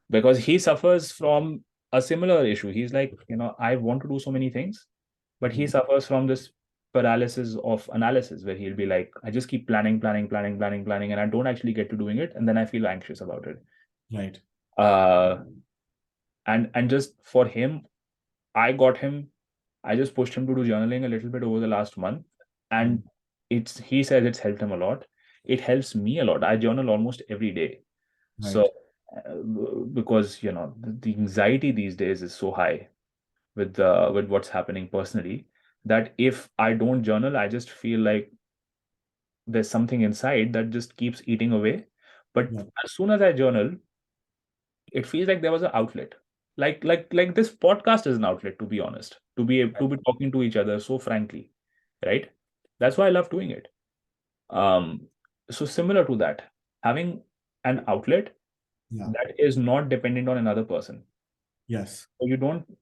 because he suffers from a similar issue. He's like, I want to do so many things, but he Mm. suffers from this paralysis of analysis where he'll be like, I just keep planning, planning, planning, planning, planning, and I don't actually get to doing it, and then I feel anxious about it. Right. Uh, and just for him, I got him. I just pushed him to do journaling a little bit over the last month, Mm. and he says it's helped him a lot. It helps me a lot. I journal almost every day. So Right. uh, because the anxiety these days is so high with what's happening personally, that if I don't journal, I just feel like there's something inside that just keeps eating away. But Yeah. as soon as I journal, it feels like there was an outlet. Like this podcast is an outlet, to be honest, to be talking to each other so frankly, right? That's why I love doing it. Um, so similar to that, having an outlet Yeah. that is not dependent on another person. Yes. So you don't.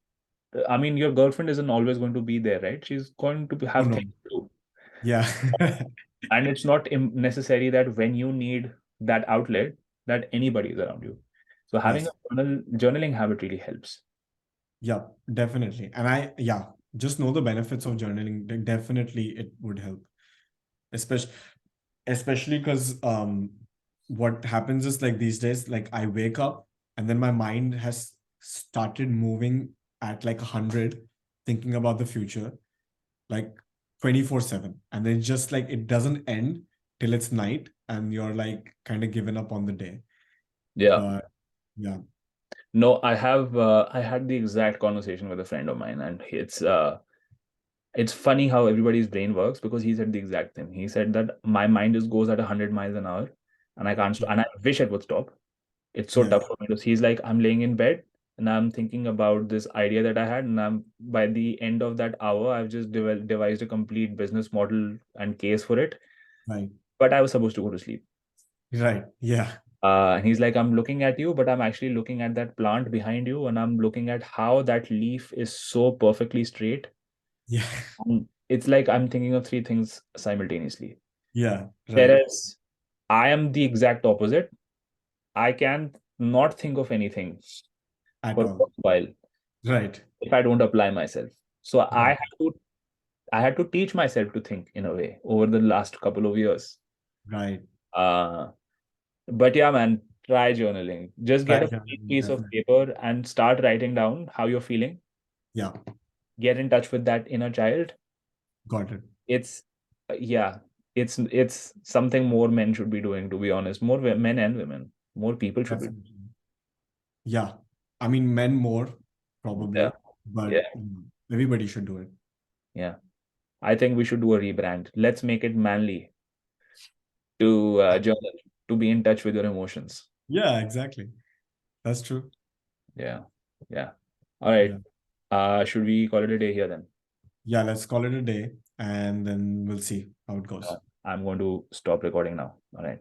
I mean, your girlfriend isn't always going to be there, right? She's going to Oh have no. things to do, Yeah. and it's not necessary that when you need that outlet, that anybody is around you. So having Yes. a journaling habit really helps. Yeah, definitely. And yeah, just know the benefits of journaling. Definitely it would help. Especially especially because what happens is like these days, like I wake up and then my mind has started moving at like 100, thinking about the future, like 24/7. And then just like it doesn't end till it's night and you're like kind of given up on the day. Yeah. But yeah. No, I had the exact conversation with a friend of mine, and it's funny how everybody's brain works, because he said the exact thing. He said that my mind just goes at 100 miles an hour, and I can't and I wish it would stop. It's so Yes. tough for me to. He's like, I'm laying in bed and I'm thinking about this idea that I had, and I'm by the end of that hour, I've just devised a complete business model and case for it. Right. But I was supposed to go to sleep. Right. Yeah. And he's like, I'm looking at you, but I'm actually looking at that plant behind you, and I'm looking at how that leaf is so perfectly straight. Yeah. It's like I'm thinking of three things simultaneously. Yeah. Right. Whereas I am the exact opposite. I can not think of anything At for a all. while Right. if I don't apply myself. So I Right. have to I had to teach myself to think in a way over the last couple of years. Right. Uh, but yeah, man, try journaling. Just get Right. a Yeah, plain piece of definitely. paper and start writing down how you're feeling. Yeah, Get in touch with that inner child. got it. It's yeah, it's something more men should be doing, to be honest. More men and women, more people should be. Definitely. Yeah. I mean, men more, Yeah, probably, but yeah, everybody should do it. yeah. I think we should do a rebrand. Let's make it manly to journal, to be in touch with your emotions. Yeah, exactly. That's true. Yeah, yeah. All right. Yeah. Should we call it a day here then? Yeah, let's call it a day and then we'll see how it goes. I'm going to stop recording now. All right.